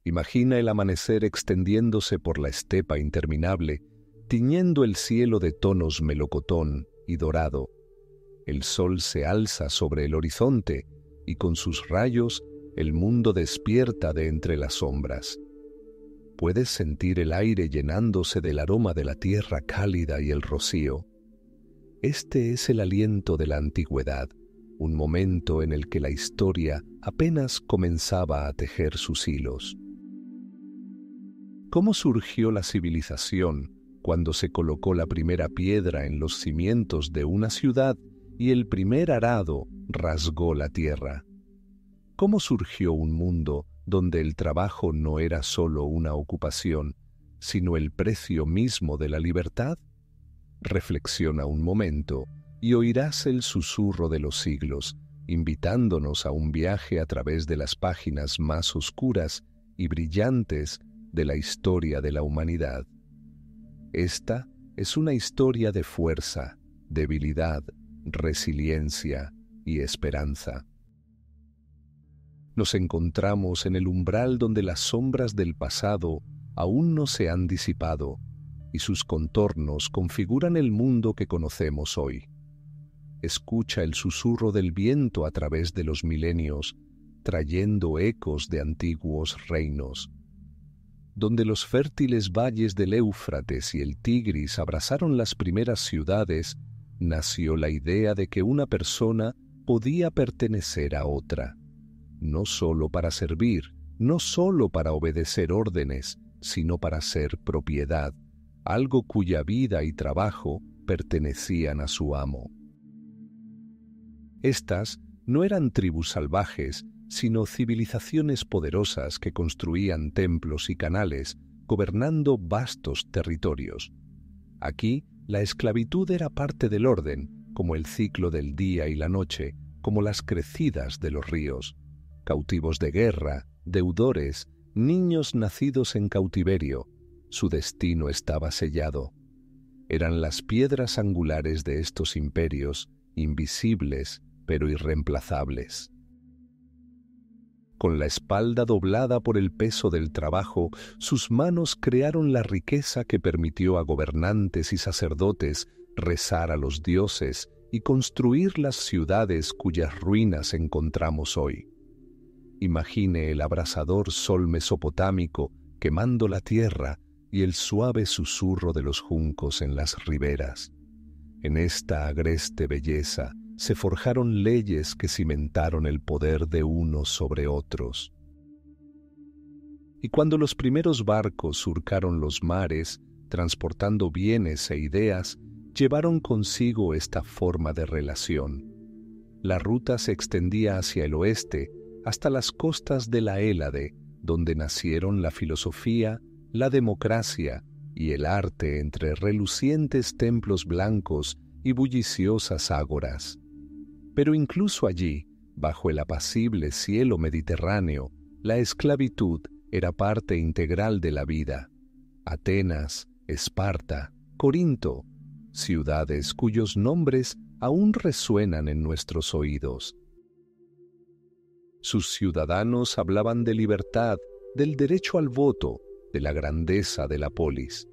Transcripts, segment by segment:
Imagina el amanecer extendiéndose por la estepa interminable, tiñendo el cielo de tonos melocotón y dorado. El sol se alza sobre el horizonte y con sus rayos el mundo despierta de entre las sombras. Puedes sentir el aire llenándose del aroma de la tierra cálida y el rocío. Este es el aliento de la antigüedad, un momento en el que la historia apenas comenzaba a tejer sus hilos. ¿Cómo surgió la civilización cuando se colocó la primera piedra en los cimientos de una ciudad y el primer arado rasgó la tierra? ¿Cómo surgió un mundo donde el trabajo no era solo una ocupación, sino el precio mismo de la libertad? Reflexiona un momento y oirás el susurro de los siglos, invitándonos a un viaje a través de las páginas más oscuras y brillantes de la historia de la humanidad. Esta es una historia de fuerza, debilidad, resiliencia y esperanza. Nos encontramos en el umbral donde las sombras del pasado aún no se han disipado y sus contornos configuran el mundo que conocemos hoy. Escucha el susurro del viento a través de los milenios, trayendo ecos de antiguos reinos. Donde los fértiles valles del Éufrates y el Tigris abrazaron las primeras ciudades, nació la idea de que una persona podía pertenecer a otra, no solo para servir, no solo para obedecer órdenes, sino para ser propiedad, algo cuya vida y trabajo pertenecían a su amo. Estas no eran tribus salvajes, sino civilizaciones poderosas que construían templos y canales, gobernando vastos territorios. Aquí, la esclavitud era parte del orden, como el ciclo del día y la noche, como las crecidas de los ríos. Cautivos de guerra, deudores, niños nacidos en cautiverio, su destino estaba sellado. Eran las piedras angulares de estos imperios, invisibles pero irreemplazables. Con la espalda doblada por el peso del trabajo, sus manos crearon la riqueza que permitió a gobernantes y sacerdotes rezar a los dioses y construir las ciudades cuyas ruinas encontramos hoy. Imagine el abrasador sol mesopotámico quemando la tierra y el suave susurro de los juncos en las riberas. En esta agreste belleza se forjaron leyes que cimentaron el poder de unos sobre otros. Y cuando los primeros barcos surcaron los mares, transportando bienes e ideas, llevaron consigo esta forma de relación. La ruta se extendía hacia el oeste, hasta las costas de la Hélade, donde nacieron la filosofía, la democracia y el arte entre relucientes templos blancos y bulliciosas ágoras. Pero incluso allí, bajo el apacible cielo mediterráneo, la esclavitud era parte integral de la vida. Atenas, Esparta, Corinto, ciudades cuyos nombres aún resuenan en nuestros oídos. Sus ciudadanos hablaban de libertad, del derecho al voto, de la grandeza de la polis.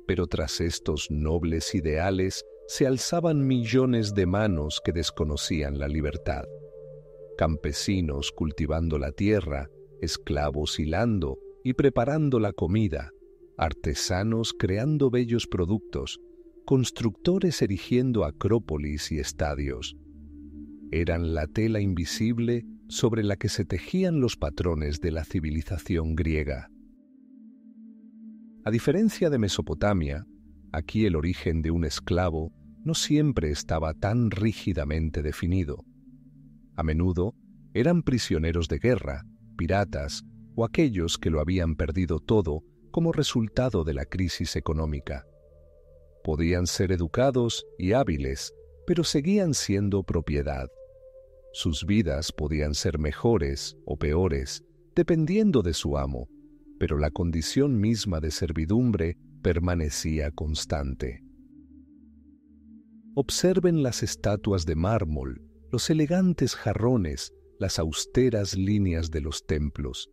Pero tras estos nobles ideales se alzaban millones de manos que desconocían la libertad. Campesinos cultivando la tierra, esclavos hilando y preparando la comida, artesanos creando bellos productos, constructores erigiendo acrópolis y estadios. Eran la tela invisible sobre la que se tejían los patrones de la civilización griega. A diferencia de Mesopotamia, aquí el origen de un esclavo no siempre estaba tan rígidamente definido. A menudo eran prisioneros de guerra, piratas o aquellos que lo habían perdido todo como resultado de la crisis económica. Podían ser educados y hábiles, pero seguían siendo propiedad. Sus vidas podían ser mejores o peores, dependiendo de su amo, pero la condición misma de servidumbre permanecía constante. Observen las estatuas de mármol, los elegantes jarrones, las austeras líneas de los templos.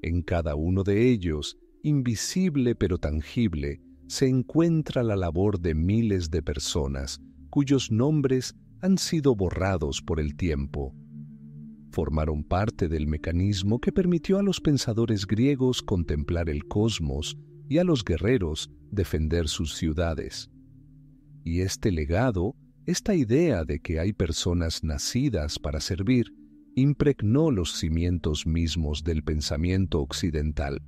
En cada uno de ellos, invisible pero tangible, se encuentra la labor de miles de personas cuyos nombres han sido borrados por el tiempo. Formaron parte del mecanismo que permitió a los pensadores griegos contemplar el cosmos y a los guerreros defender sus ciudades. Y este legado, esta idea de que hay personas nacidas para servir, impregnó los cimientos mismos del pensamiento occidental.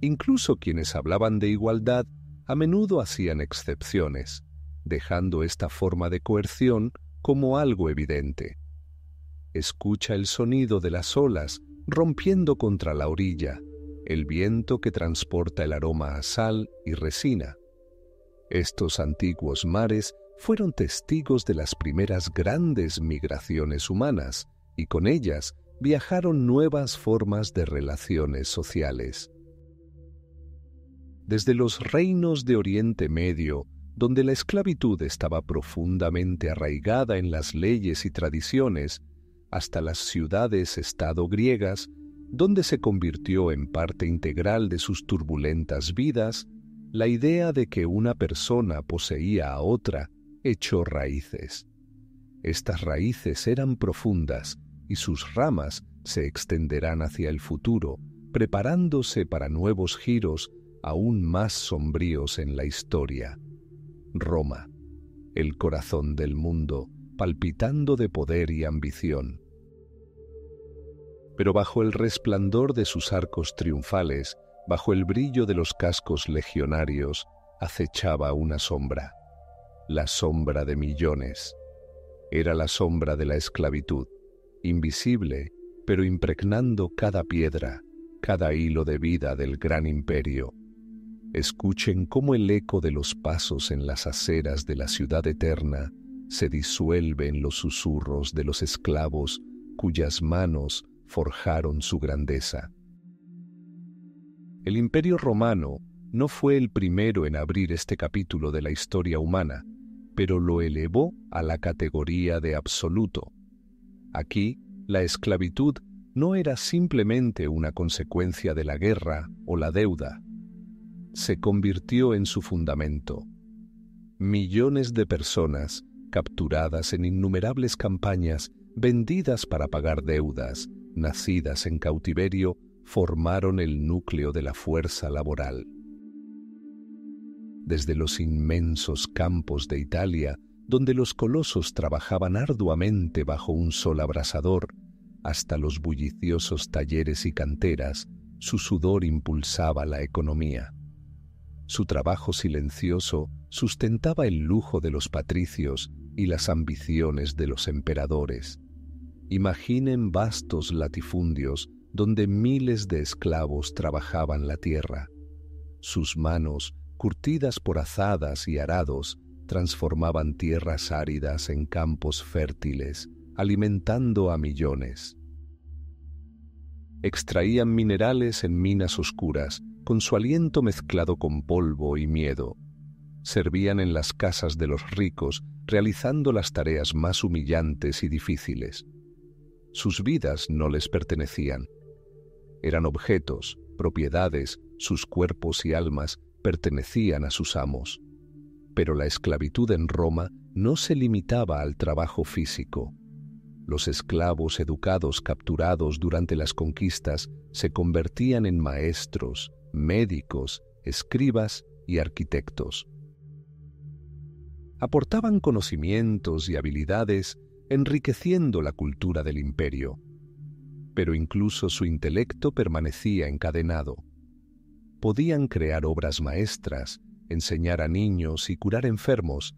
Incluso quienes hablaban de igualdad a menudo hacían excepciones, dejando esta forma de coerción como algo evidente. Escucha el sonido de las olas rompiendo contra la orilla, el viento que transporta el aroma a sal y resina. Estos antiguos mares fueron testigos de las primeras grandes migraciones humanas y con ellas viajaron nuevas formas de relaciones sociales. Desde los reinos de Oriente Medio, donde la esclavitud estaba profundamente arraigada en las leyes y tradiciones, hasta las ciudades-estado griegas, donde se convirtió en parte integral de sus turbulentas vidas, la idea de que una persona poseía a otra echó raíces. Estas raíces eran profundas y sus ramas se extenderán hacia el futuro, preparándose para nuevos giros aún más sombríos en la historia. Roma, el corazón del mundo, palpitando de poder y ambición. Pero bajo el resplandor de sus arcos triunfales, bajo el brillo de los cascos legionarios, acechaba una sombra, la sombra de millones. Era la sombra de la esclavitud, invisible, pero impregnando cada piedra, cada hilo de vida del gran imperio. Escuchen cómo el eco de los pasos en las aceras de la ciudad eterna se disuelve en los susurros de los esclavos cuyas manos forjaron su grandeza. El Imperio Romano no fue el primero en abrir este capítulo de la historia humana, pero lo elevó a la categoría de absoluto. Aquí, la esclavitud no era simplemente una consecuencia de la guerra o la deuda. Se convirtió en su fundamento. Millones de personas, capturadas en innumerables campañas, vendidas para pagar deudas, nacidas en cautiverio, formaron el núcleo de la fuerza laboral. Desde los inmensos campos de Italia, donde los colosos trabajaban arduamente bajo un sol abrasador, hasta los bulliciosos talleres y canteras, su sudor impulsaba la economía. Su trabajo silencioso sustentaba el lujo de los patricios y las ambiciones de los emperadores. Imaginen vastos latifundios donde miles de esclavos trabajaban la tierra. Sus manos, curtidas por azadas y arados, transformaban tierras áridas en campos fértiles, alimentando a millones. Extraían minerales en minas oscuras, con su aliento mezclado con polvo y miedo. Servían en las casas de los ricos, realizando las tareas más humillantes y difíciles. Sus vidas no les pertenecían. Eran objetos, propiedades, sus cuerpos y almas pertenecían a sus amos. Pero la esclavitud en Roma no se limitaba al trabajo físico. Los esclavos educados capturados durante las conquistas se convertían en maestros, médicos, escribas y arquitectos. Aportaban conocimientos y habilidades, enriqueciendo la cultura del imperio. Pero incluso su intelecto permanecía encadenado. Podían crear obras maestras, enseñar a niños y curar enfermos,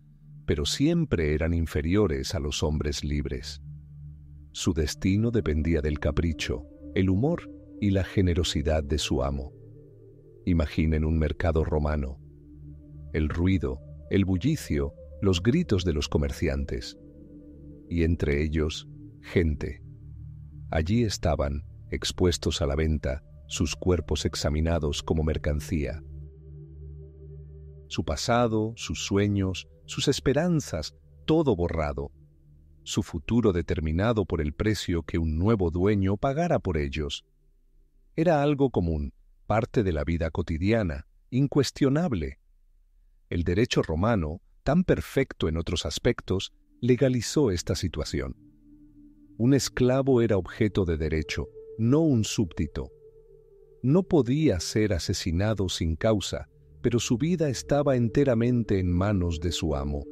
pero siempre eran inferiores a los hombres libres. Su destino dependía del capricho, el humor y la generosidad de su amo. Imaginen un mercado romano. El ruido, el bullicio, los gritos de los comerciantes. Y entre ellos, gente. Allí estaban, expuestos a la venta, sus cuerpos examinados como mercancía. Su pasado, sus sueños, sus esperanzas, todo borrado. Su futuro determinado por el precio que un nuevo dueño pagara por ellos. Era algo común, parte de la vida cotidiana, incuestionable. El derecho romano, tan perfecto en otros aspectos, legalizó esta situación. Un esclavo era objeto de derecho, no un súbdito. No podía ser asesinado sin causa, pero su vida estaba enteramente en manos de su amo.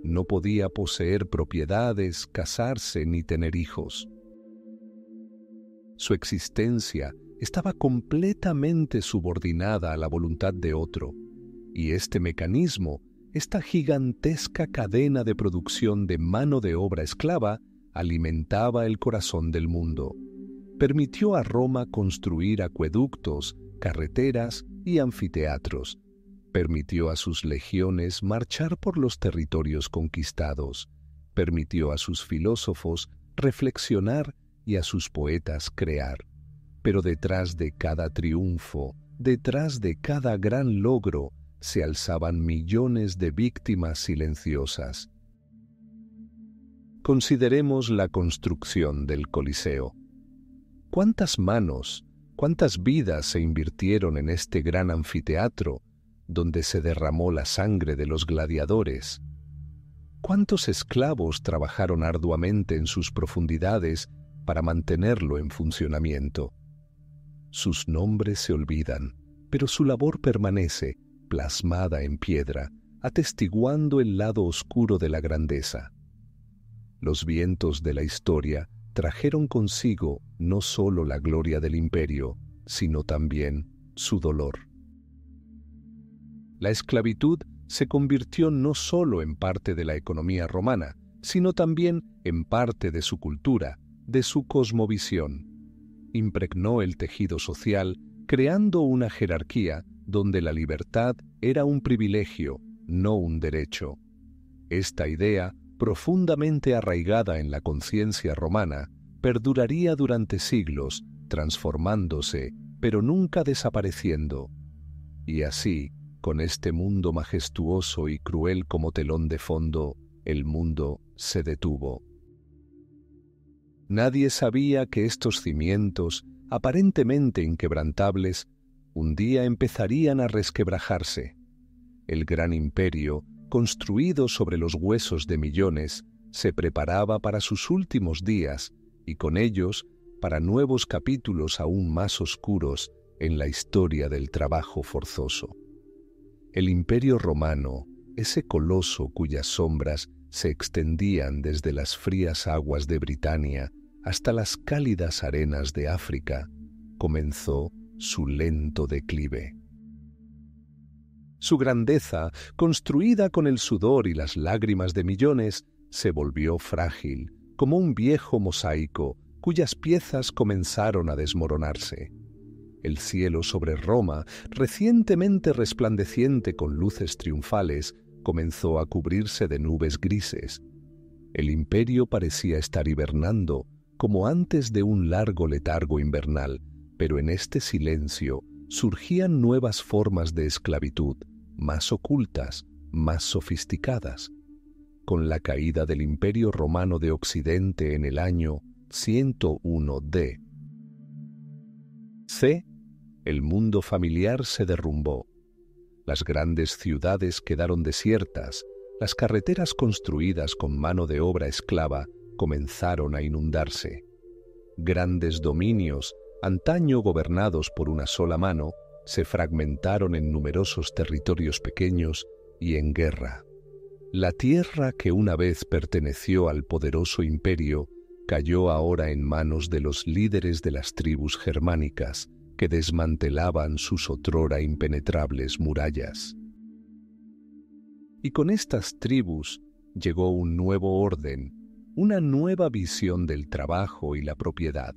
No podía poseer propiedades, casarse ni tener hijos. Su existencia estaba completamente subordinada a la voluntad de otro, y este mecanismo, esta gigantesca cadena de producción de mano de obra esclava, alimentaba el corazón del mundo. Permitió a Roma construir acueductos, carreteras y anfiteatros. Permitió a sus legiones marchar por los territorios conquistados. Permitió a sus filósofos reflexionar y a sus poetas crear. Pero detrás de cada triunfo, detrás de cada gran logro, se alzaban millones de víctimas silenciosas. Consideremos la construcción del Coliseo. ¿Cuántas manos, cuántas vidas se invirtieron en este gran anfiteatro donde se derramó la sangre de los gladiadores? ¿Cuántos esclavos trabajaron arduamente en sus profundidades para mantenerlo en funcionamiento? Sus nombres se olvidan, pero su labor permanece, plasmada en piedra, atestiguando el lado oscuro de la grandeza. Los vientos de la historia trajeron consigo no solo la gloria del imperio, sino también su dolor. La esclavitud se convirtió no solo en parte de la economía romana, sino también en parte de su cultura, de su cosmovisión. Impregnó el tejido social, creando una jerarquía donde la libertad era un privilegio, no un derecho. Esta idea, profundamente arraigada en la conciencia romana, perduraría durante siglos, transformándose, pero nunca desapareciendo. Y así, con este mundo majestuoso y cruel como telón de fondo, el mundo se detuvo. Nadie sabía que estos cimientos, aparentemente inquebrantables, un día empezarían a resquebrajarse. El gran imperio, construido sobre los huesos de millones, se preparaba para sus últimos días y con ellos para nuevos capítulos aún más oscuros en la historia del trabajo forzoso. El Imperio Romano, ese coloso cuyas sombras se extendían desde las frías aguas de Britania hasta las cálidas arenas de África, comenzó su lento declive. Su grandeza, construida con el sudor y las lágrimas de millones, se volvió frágil, como un viejo mosaico cuyas piezas comenzaron a desmoronarse. El cielo sobre Roma, recientemente resplandeciente con luces triunfales, comenzó a cubrirse de nubes grises. El imperio parecía estar hibernando, como antes de un largo letargo invernal, pero en este silencio surgían nuevas formas de esclavitud, más ocultas, más sofisticadas. Con la caída del Imperio Romano de Occidente en el año 101 d.C., el mundo familiar se derrumbó. Las grandes ciudades quedaron desiertas, las carreteras construidas con mano de obra esclava comenzaron a inundarse. Grandes dominios, antaño gobernados por una sola mano, se fragmentaron en numerosos territorios pequeños y en guerra. La tierra que una vez perteneció al poderoso imperio cayó ahora en manos de los líderes de las tribus germánicas que desmantelaban sus otrora impenetrables murallas. Y con estas tribus llegó un nuevo orden, una nueva visión del trabajo y la propiedad.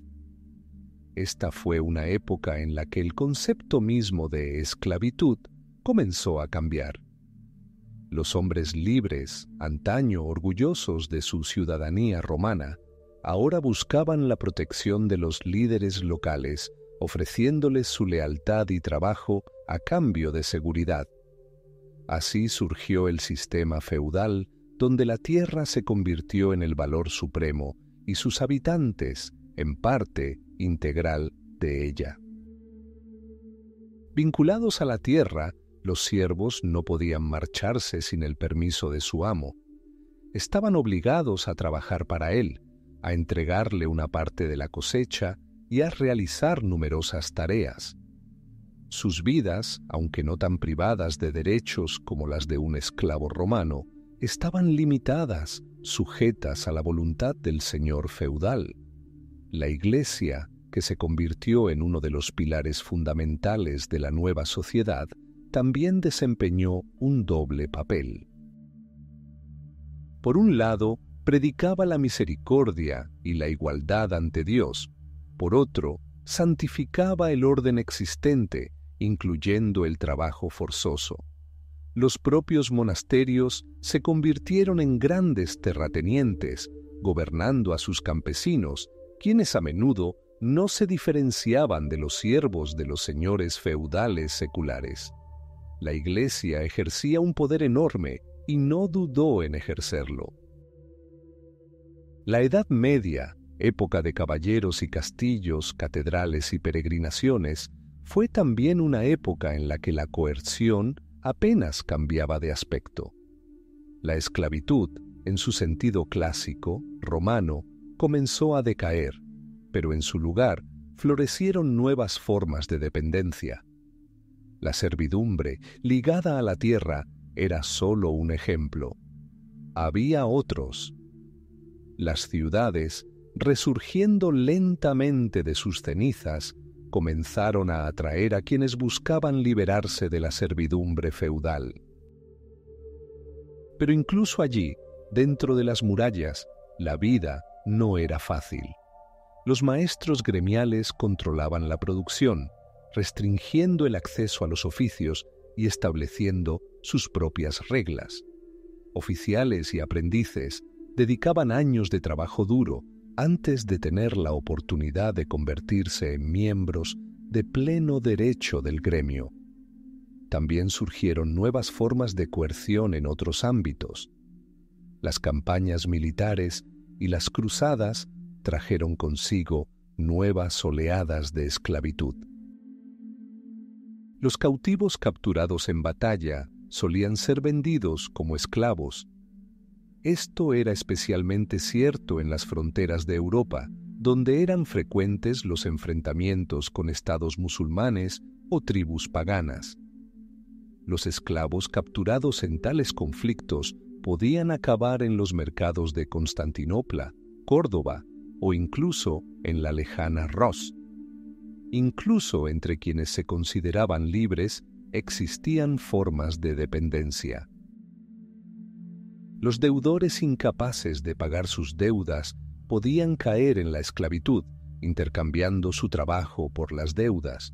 Esta fue una época en la que el concepto mismo de esclavitud comenzó a cambiar. Los hombres libres, antaño orgullosos de su ciudadanía romana, ahora buscaban la protección de los líderes locales, ofreciéndoles su lealtad y trabajo a cambio de seguridad. Así surgió el sistema feudal, donde la tierra se convirtió en el valor supremo y sus habitantes, en parte integral, de ella. Vinculados a la tierra, los siervos no podían marcharse sin el permiso de su amo. Estaban obligados a trabajar para él, a entregarle una parte de la cosecha y a realizar numerosas tareas. Sus vidas, aunque no tan privadas de derechos como las de un esclavo romano, estaban limitadas, sujetas a la voluntad del señor feudal. La Iglesia, que se convirtió en uno de los pilares fundamentales de la nueva sociedad, también desempeñó un doble papel. Por un lado, predicaba la misericordia y la igualdad ante Dios. Por otro, santificaba el orden existente, incluyendo el trabajo forzoso. Los propios monasterios se convirtieron en grandes terratenientes, gobernando a sus campesinos, quienes a menudo no se diferenciaban de los siervos de los señores feudales seculares. La Iglesia ejercía un poder enorme y no dudó en ejercerlo. La Edad Media, época de caballeros y castillos, catedrales y peregrinaciones, fue también una época en la que la coerción apenas cambiaba de aspecto. La esclavitud, en su sentido clásico, romano, comenzó a decaer, pero en su lugar florecieron nuevas formas de dependencia. La servidumbre, ligada a la tierra, era solo un ejemplo. Había otros. Las ciudades, resurgiendo lentamente de sus cenizas, comenzaron a atraer a quienes buscaban liberarse de la servidumbre feudal. Pero incluso allí, dentro de las murallas, la vida no era fácil. Los maestros gremiales controlaban la producción, restringiendo el acceso a los oficios y estableciendo sus propias reglas. Oficiales y aprendices dedicaban años de trabajo duro antes de tener la oportunidad de convertirse en miembros de pleno derecho del gremio. También surgieron nuevas formas de coerción en otros ámbitos. Las campañas militares y las cruzadas trajeron consigo nuevas oleadas de esclavitud. Los cautivos capturados en batalla solían ser vendidos como esclavos. Esto era especialmente cierto en las fronteras de Europa, donde eran frecuentes los enfrentamientos con estados musulmanes o tribus paganas. Los esclavos capturados en tales conflictos podían acabar en los mercados de Constantinopla, Córdoba o incluso en la lejana Ros. Incluso entre quienes se consideraban libres existían formas de dependencia. Los deudores incapaces de pagar sus deudas podían caer en la esclavitud, intercambiando su trabajo por las deudas.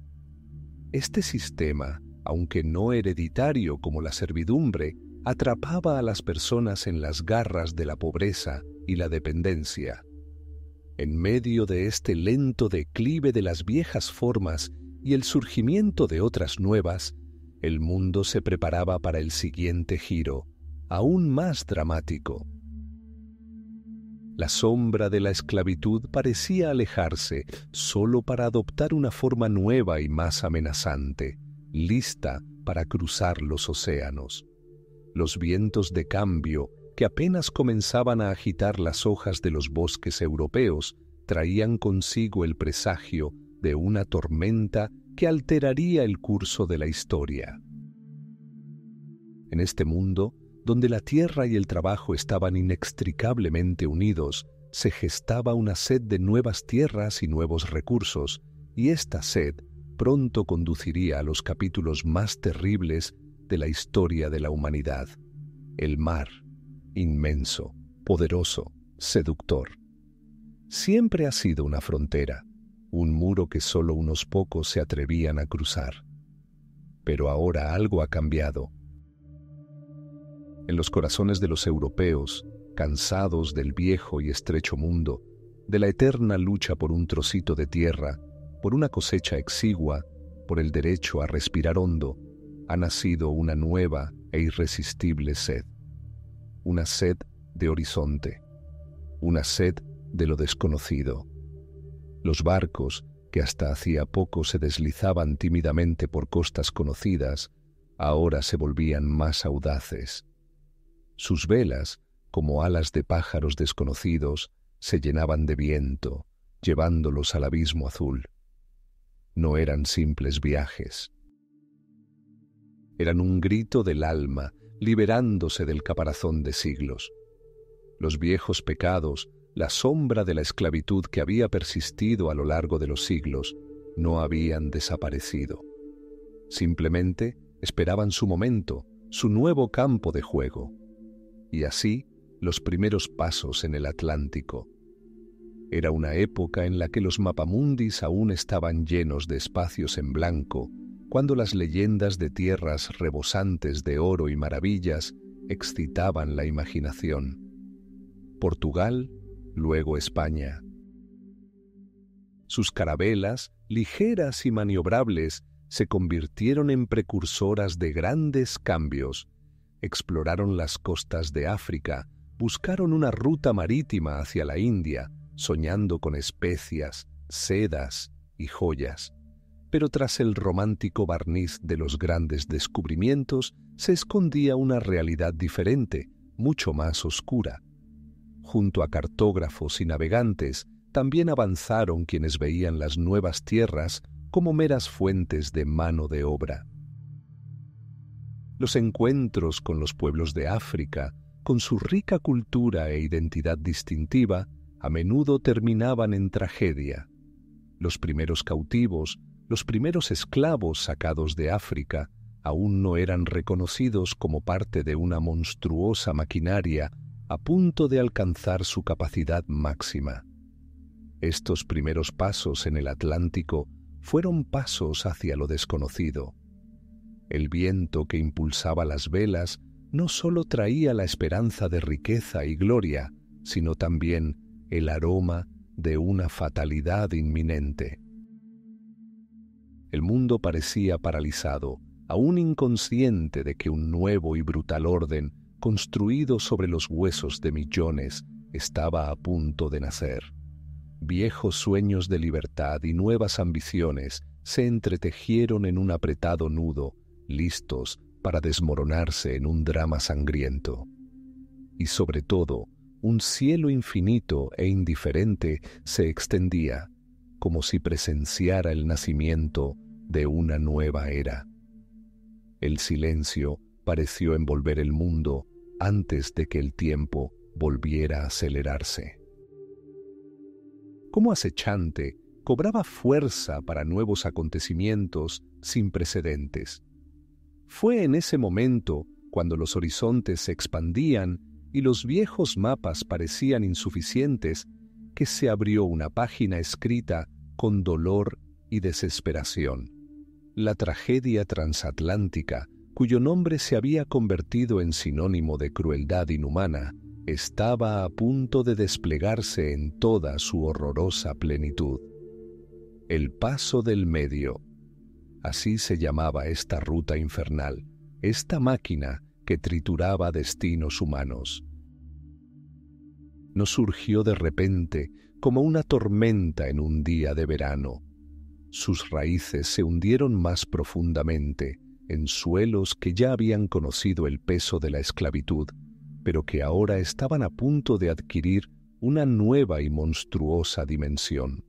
Este sistema, aunque no hereditario como la servidumbre, atrapaba a las personas en las garras de la pobreza y la dependencia. En medio de este lento declive de las viejas formas y el surgimiento de otras nuevas, el mundo se preparaba para el siguiente giro, aún más dramático. La sombra de la esclavitud parecía alejarse solo para adoptar una forma nueva y más amenazante, lista para cruzar los océanos. Los vientos de cambio, que apenas comenzaban a agitar las hojas de los bosques europeos, traían consigo el presagio de una tormenta que alteraría el curso de la historia. En este mundo, donde la tierra y el trabajo estaban inextricablemente unidos, se gestaba una sed de nuevas tierras y nuevos recursos, y esta sed pronto conduciría a los capítulos más terribles de la historia de la humanidad. El mar, inmenso, poderoso, seductor. Siempre ha sido una frontera, un muro que solo unos pocos se atrevían a cruzar. Pero ahora algo ha cambiado. En los corazones de los europeos, cansados del viejo y estrecho mundo, de la eterna lucha por un trocito de tierra, por una cosecha exigua, por el derecho a respirar hondo, ha nacido una nueva e irresistible sed. Una sed de horizonte, una sed de lo desconocido. Los barcos, que hasta hacía poco se deslizaban tímidamente por costas conocidas, ahora se volvían más audaces. Sus velas, como alas de pájaros desconocidos, se llenaban de viento, llevándolos al abismo azul. No eran simples viajes. Eran un grito del alma, liberándose del caparazón de siglos. Los viejos pecados, la sombra de la esclavitud que había persistido a lo largo de los siglos, no habían desaparecido. Simplemente esperaban su momento, su nuevo campo de juego. Y así, los primeros pasos en el Atlántico. Era una época en la que los mapamundis aún estaban llenos de espacios en blanco, cuando las leyendas de tierras rebosantes de oro y maravillas excitaban la imaginación. Portugal, luego España. Sus carabelas, ligeras y maniobrables, se convirtieron en precursoras de grandes cambios. Exploraron las costas de África, buscaron una ruta marítima hacia la India, soñando con especias, sedas y joyas. Pero tras el romántico barniz de los grandes descubrimientos se escondía una realidad diferente, mucho más oscura. Junto a cartógrafos y navegantes, también avanzaron quienes veían las nuevas tierras como meras fuentes de mano de obra. Los encuentros con los pueblos de África, con su rica cultura e identidad distintiva, a menudo terminaban en tragedia. Los primeros cautivos, los primeros esclavos sacados de África, aún no eran reconocidos como parte de una monstruosa maquinaria a punto de alcanzar su capacidad máxima. Estos primeros pasos en el Atlántico fueron pasos hacia lo desconocido. El viento que impulsaba las velas no solo traía la esperanza de riqueza y gloria, sino también el aroma de una fatalidad inminente. El mundo parecía paralizado, aún inconsciente de que un nuevo y brutal orden, construido sobre los huesos de millones, estaba a punto de nacer. Viejos sueños de libertad y nuevas ambiciones se entretejieron en un apretado nudo, listos para desmoronarse en un drama sangriento. Y sobre todo, un cielo infinito e indiferente se extendía, como si presenciara el nacimiento de una nueva era. El silencio pareció envolver el mundo antes de que el tiempo volviera a acelerarse. Como acechante, cobraba fuerza para nuevos acontecimientos sin precedentes. Fue en ese momento, cuando los horizontes se expandían y los viejos mapas parecían insuficientes, que se abrió una página escrita con dolor y desesperación. La tragedia transatlántica, cuyo nombre se había convertido en sinónimo de crueldad inhumana, estaba a punto de desplegarse en toda su horrorosa plenitud. El Paso del Medio. Así se llamaba esta ruta infernal, esta máquina que trituraba destinos humanos. No surgió de repente como una tormenta en un día de verano. Sus raíces se hundieron más profundamente en suelos que ya habían conocido el peso de la esclavitud, pero que ahora estaban a punto de adquirir una nueva y monstruosa dimensión.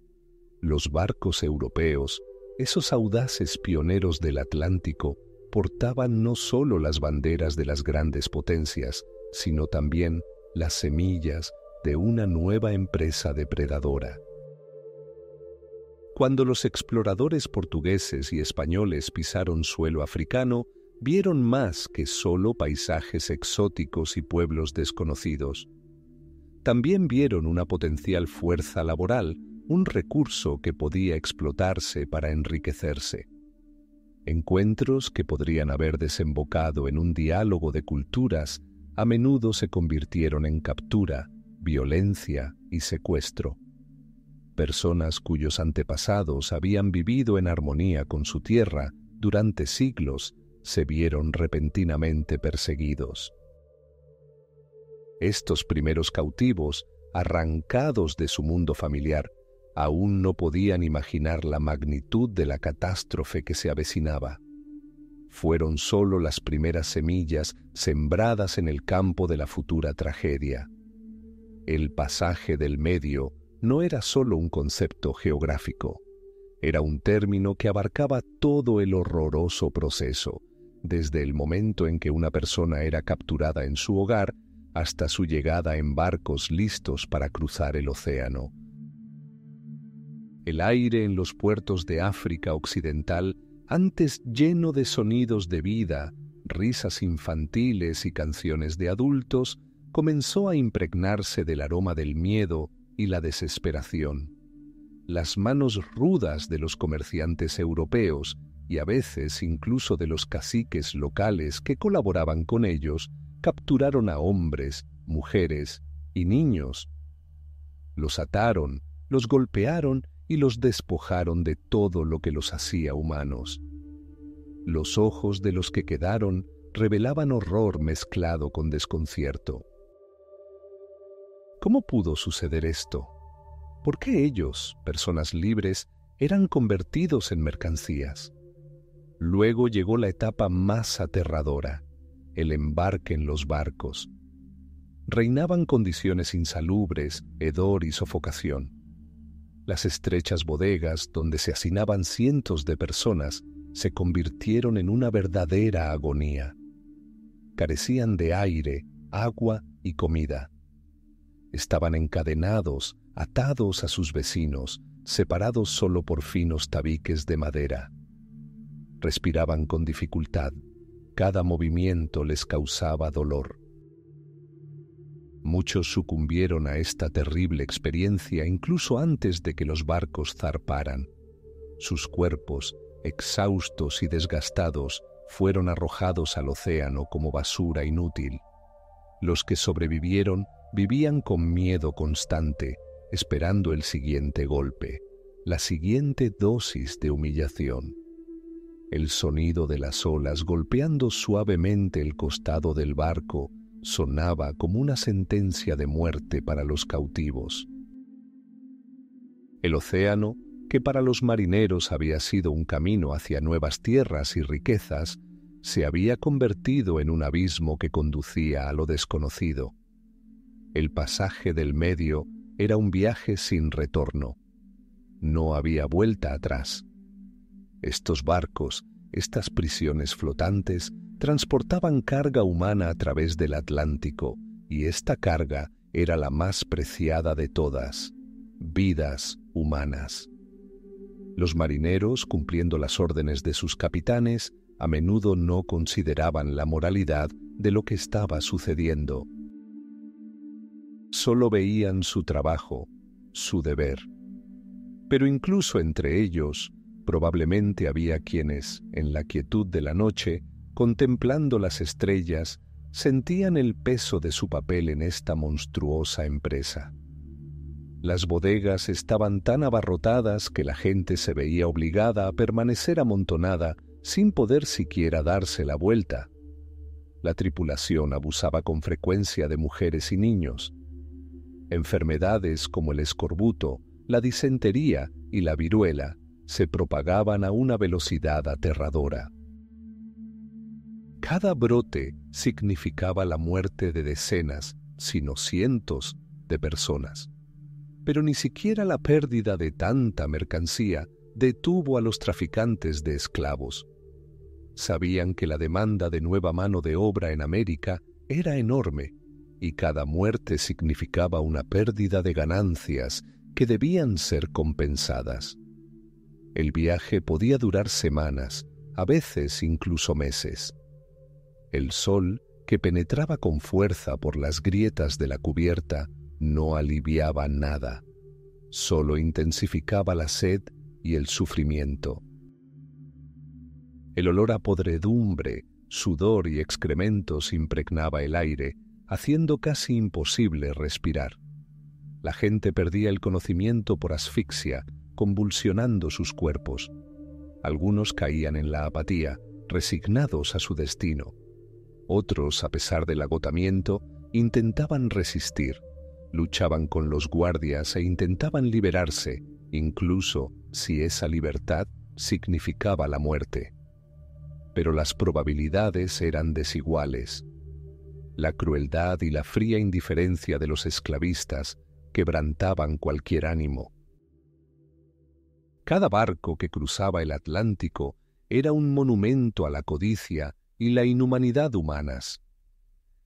Los barcos europeos, esos audaces pioneros del Atlántico, portaban no solo las banderas de las grandes potencias, sino también las semillas de una nueva empresa depredadora. Cuando los exploradores portugueses y españoles pisaron suelo africano, vieron más que solo paisajes exóticos y pueblos desconocidos. También vieron una potencial fuerza laboral, un recurso que podía explotarse para enriquecerse. Encuentros que podrían haber desembocado en un diálogo de culturas, a menudo se convirtieron en captura, violencia y secuestro. Personas cuyos antepasados habían vivido en armonía con su tierra durante siglos se vieron repentinamente perseguidos. Estos primeros cautivos, arrancados de su mundo familiar, Aún no podían imaginar la magnitud de la catástrofe que se avecinaba. Fueron solo las primeras semillas sembradas en el campo de la futura tragedia. El pasaje del Medio no era solo un concepto geográfico, era un término que abarcaba todo el horroroso proceso, desde el momento en que una persona era capturada en su hogar hasta su llegada en barcos listos para cruzar el océano. El aire en los puertos de África Occidental, antes lleno de sonidos de vida, risas infantiles y canciones de adultos, comenzó a impregnarse del aroma del miedo y la desesperación. Las manos rudas de los comerciantes europeos, y a veces incluso de los caciques locales que colaboraban con ellos, capturaron a hombres, mujeres y niños. Los ataron, los golpearon y los despojaron de todo lo que los hacía humanos. Los ojos de los que quedaron revelaban horror mezclado con desconcierto. ¿Cómo pudo suceder esto? ¿Por qué ellos, personas libres, eran convertidos en mercancías? Luego llegó la etapa más aterradora, el embarque en los barcos. Reinaban condiciones insalubres, hedor y sofocación. Las estrechas bodegas donde se hacinaban cientos de personas se convirtieron en una verdadera agonía. Carecían de aire, agua y comida. Estaban encadenados, atados a sus vecinos, separados solo por finos tabiques de madera. Respiraban con dificultad. Cada movimiento les causaba dolor. Muchos sucumbieron a esta terrible experiencia incluso antes de que los barcos zarparan. Sus cuerpos, exhaustos y desgastados, fueron arrojados al océano como basura inútil. Los que sobrevivieron vivían con miedo constante, esperando el siguiente golpe, la siguiente dosis de humillación. El sonido de las olas golpeando suavemente el costado del barco sonaba como una sentencia de muerte para los cautivos. El océano, que para los marineros había sido un camino hacia nuevas tierras y riquezas, se había convertido en un abismo que conducía a lo desconocido. El pasaje del Medio era un viaje sin retorno. No había vuelta atrás. Estos barcos, estas prisiones flotantes, transportaban carga humana a través del Atlántico, y esta carga era la más preciada de todas: vidas humanas. Los marineros, cumpliendo las órdenes de sus capitanes, a menudo no consideraban la moralidad de lo que estaba sucediendo. Solo veían su trabajo, su deber. Pero incluso entre ellos, probablemente había quienes, en la quietud de la noche, contemplando las estrellas, sentían el peso de su papel en esta monstruosa empresa. Las bodegas estaban tan abarrotadas que la gente se veía obligada a permanecer amontonada sin poder siquiera darse la vuelta. La tripulación abusaba con frecuencia de mujeres y niños. Enfermedades como el escorbuto, la disentería y la viruela se propagaban a una velocidad aterradora. Cada brote significaba la muerte de decenas, sino cientos, de personas. Pero ni siquiera la pérdida de tanta mercancía detuvo a los traficantes de esclavos. Sabían que la demanda de nueva mano de obra en América era enorme, y cada muerte significaba una pérdida de ganancias que debían ser compensadas. El viaje podía durar semanas, a veces incluso meses. El sol, que penetraba con fuerza por las grietas de la cubierta, no aliviaba nada, solo intensificaba la sed y el sufrimiento. El olor a podredumbre, sudor y excrementos impregnaba el aire, haciendo casi imposible respirar. La gente perdía el conocimiento por asfixia, convulsionando sus cuerpos. Algunos caían en la apatía, resignados a su destino. Otros, a pesar del agotamiento, intentaban resistir, luchaban con los guardias e intentaban liberarse, incluso si esa libertad significaba la muerte. Pero las probabilidades eran desiguales. La crueldad y la fría indiferencia de los esclavistas quebrantaban cualquier ánimo. Cada barco que cruzaba el Atlántico era un monumento a la codicia y la inhumanidad humanas.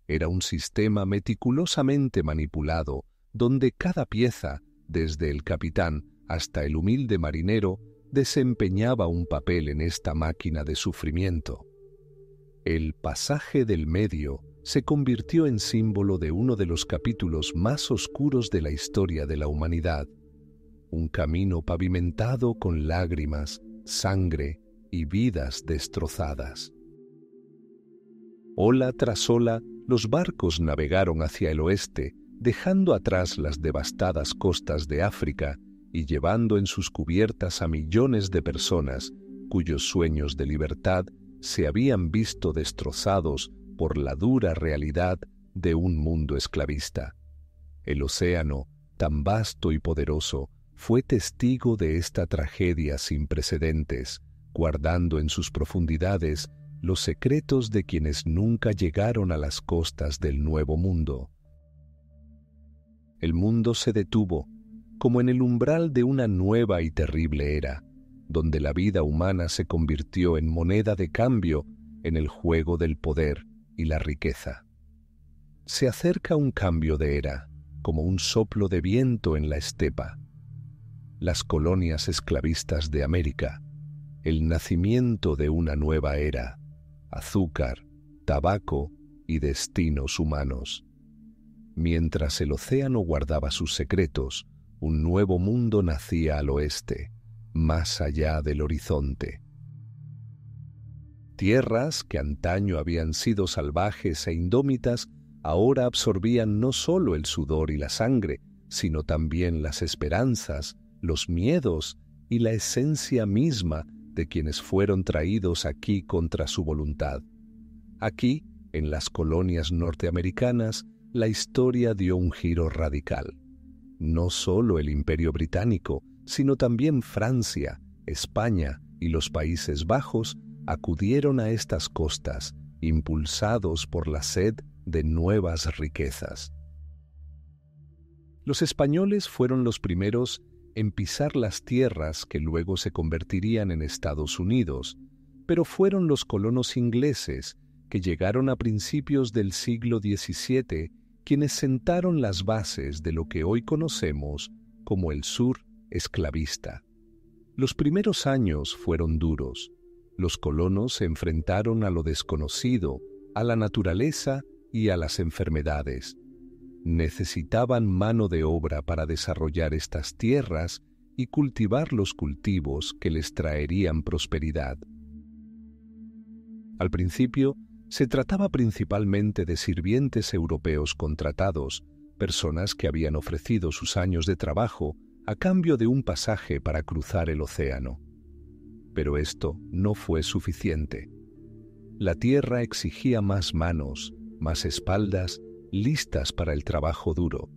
Era un sistema meticulosamente manipulado, donde cada pieza, desde el capitán hasta el humilde marinero, desempeñaba un papel en esta máquina de sufrimiento. El pasaje del Medio se convirtió en símbolo de uno de los capítulos más oscuros de la historia de la humanidad, un camino pavimentado con lágrimas, sangre y vidas destrozadas. Ola tras ola, los barcos navegaron hacia el oeste, dejando atrás las devastadas costas de África y llevando en sus cubiertas a millones de personas cuyos sueños de libertad se habían visto destrozados por la dura realidad de un mundo esclavista. El océano, tan vasto y poderoso, fue testigo de esta tragedia sin precedentes, guardando en sus profundidades los secretos de quienes nunca llegaron a las costas del Nuevo Mundo. El mundo se detuvo, como en el umbral de una nueva y terrible era, donde la vida humana se convirtió en moneda de cambio en el juego del poder y la riqueza. Se acerca un cambio de era, como un soplo de viento en la estepa. Las colonias esclavistas de América, el nacimiento de una nueva era, azúcar, tabaco y destinos humanos. Mientras el océano guardaba sus secretos, un nuevo mundo nacía al oeste, más allá del horizonte. Tierras que antaño habían sido salvajes e indómitas, ahora absorbían no solo el sudor y la sangre, sino también las esperanzas, los miedos y la esencia misma de quienes fueron traídos aquí contra su voluntad. Aquí, en las colonias norteamericanas, la historia dio un giro radical. No solo el Imperio Británico, sino también Francia, España y los Países Bajos acudieron a estas costas, impulsados por la sed de nuevas riquezas. Los españoles fueron los primeros en pisar las tierras que luego se convertirían en Estados Unidos, pero fueron los colonos ingleses que llegaron a principios del siglo XVII quienes sentaron las bases de lo que hoy conocemos como el sur esclavista. Los primeros años fueron duros. Los colonos se enfrentaron a lo desconocido, a la naturaleza y a las enfermedades. Necesitaban mano de obra para desarrollar estas tierras y cultivar los cultivos que les traerían prosperidad. Al principio, se trataba principalmente de sirvientes europeos contratados, personas que habían ofrecido sus años de trabajo a cambio de un pasaje para cruzar el océano. Pero esto no fue suficiente. La tierra exigía más manos, más espaldas, listas para el trabajo duro.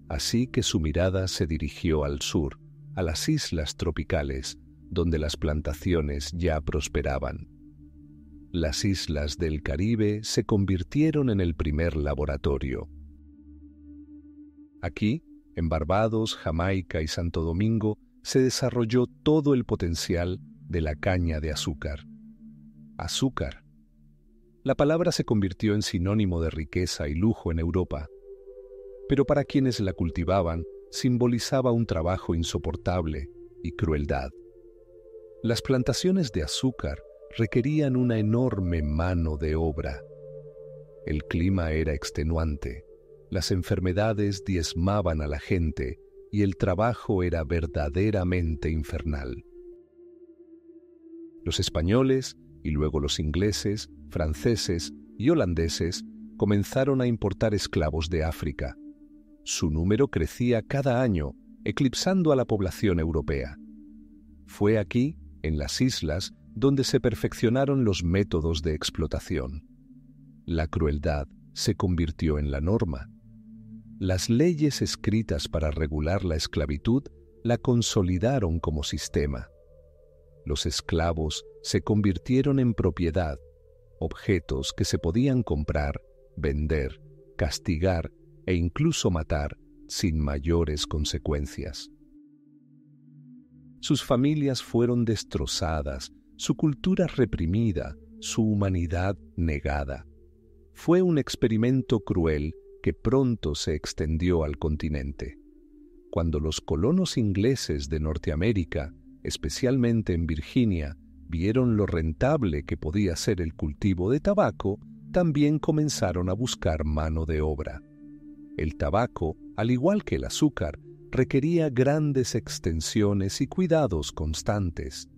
Así que su mirada se dirigió al sur, a las islas tropicales, donde las plantaciones ya prosperaban. Las islas del Caribe se convirtieron en el primer laboratorio. Aquí, en Barbados, Jamaica y Santo Domingo, se desarrolló todo el potencial de la caña de azúcar. Azúcar. La palabra se convirtió en sinónimo de riqueza y lujo en Europa, pero para quienes la cultivaban, simbolizaba un trabajo insoportable y crueldad. Las plantaciones de azúcar requerían una enorme mano de obra. El clima era extenuante, las enfermedades diezmaban a la gente y el trabajo era verdaderamente infernal. Los españoles, y luego los ingleses, franceses y holandeses, comenzaron a importar esclavos de África. Su número crecía cada año, eclipsando a la población europea. Fue aquí, en las islas, donde se perfeccionaron los métodos de explotación. La crueldad se convirtió en la norma. Las leyes escritas para regular la esclavitud la consolidaron como sistema. Los esclavos se convirtieron en propiedad, objetos que se podían comprar, vender, castigar e incluso matar sin mayores consecuencias. Sus familias fueron destrozadas, su cultura reprimida, su humanidad negada. Fue un experimento cruel que pronto se extendió al continente. Cuando los colonos ingleses de Norteamérica, especialmente en Virginia, vieron lo rentable que podía ser el cultivo de tabaco, también comenzaron a buscar mano de obra. El tabaco, al igual que el azúcar, requería grandes extensiones y cuidados constantes.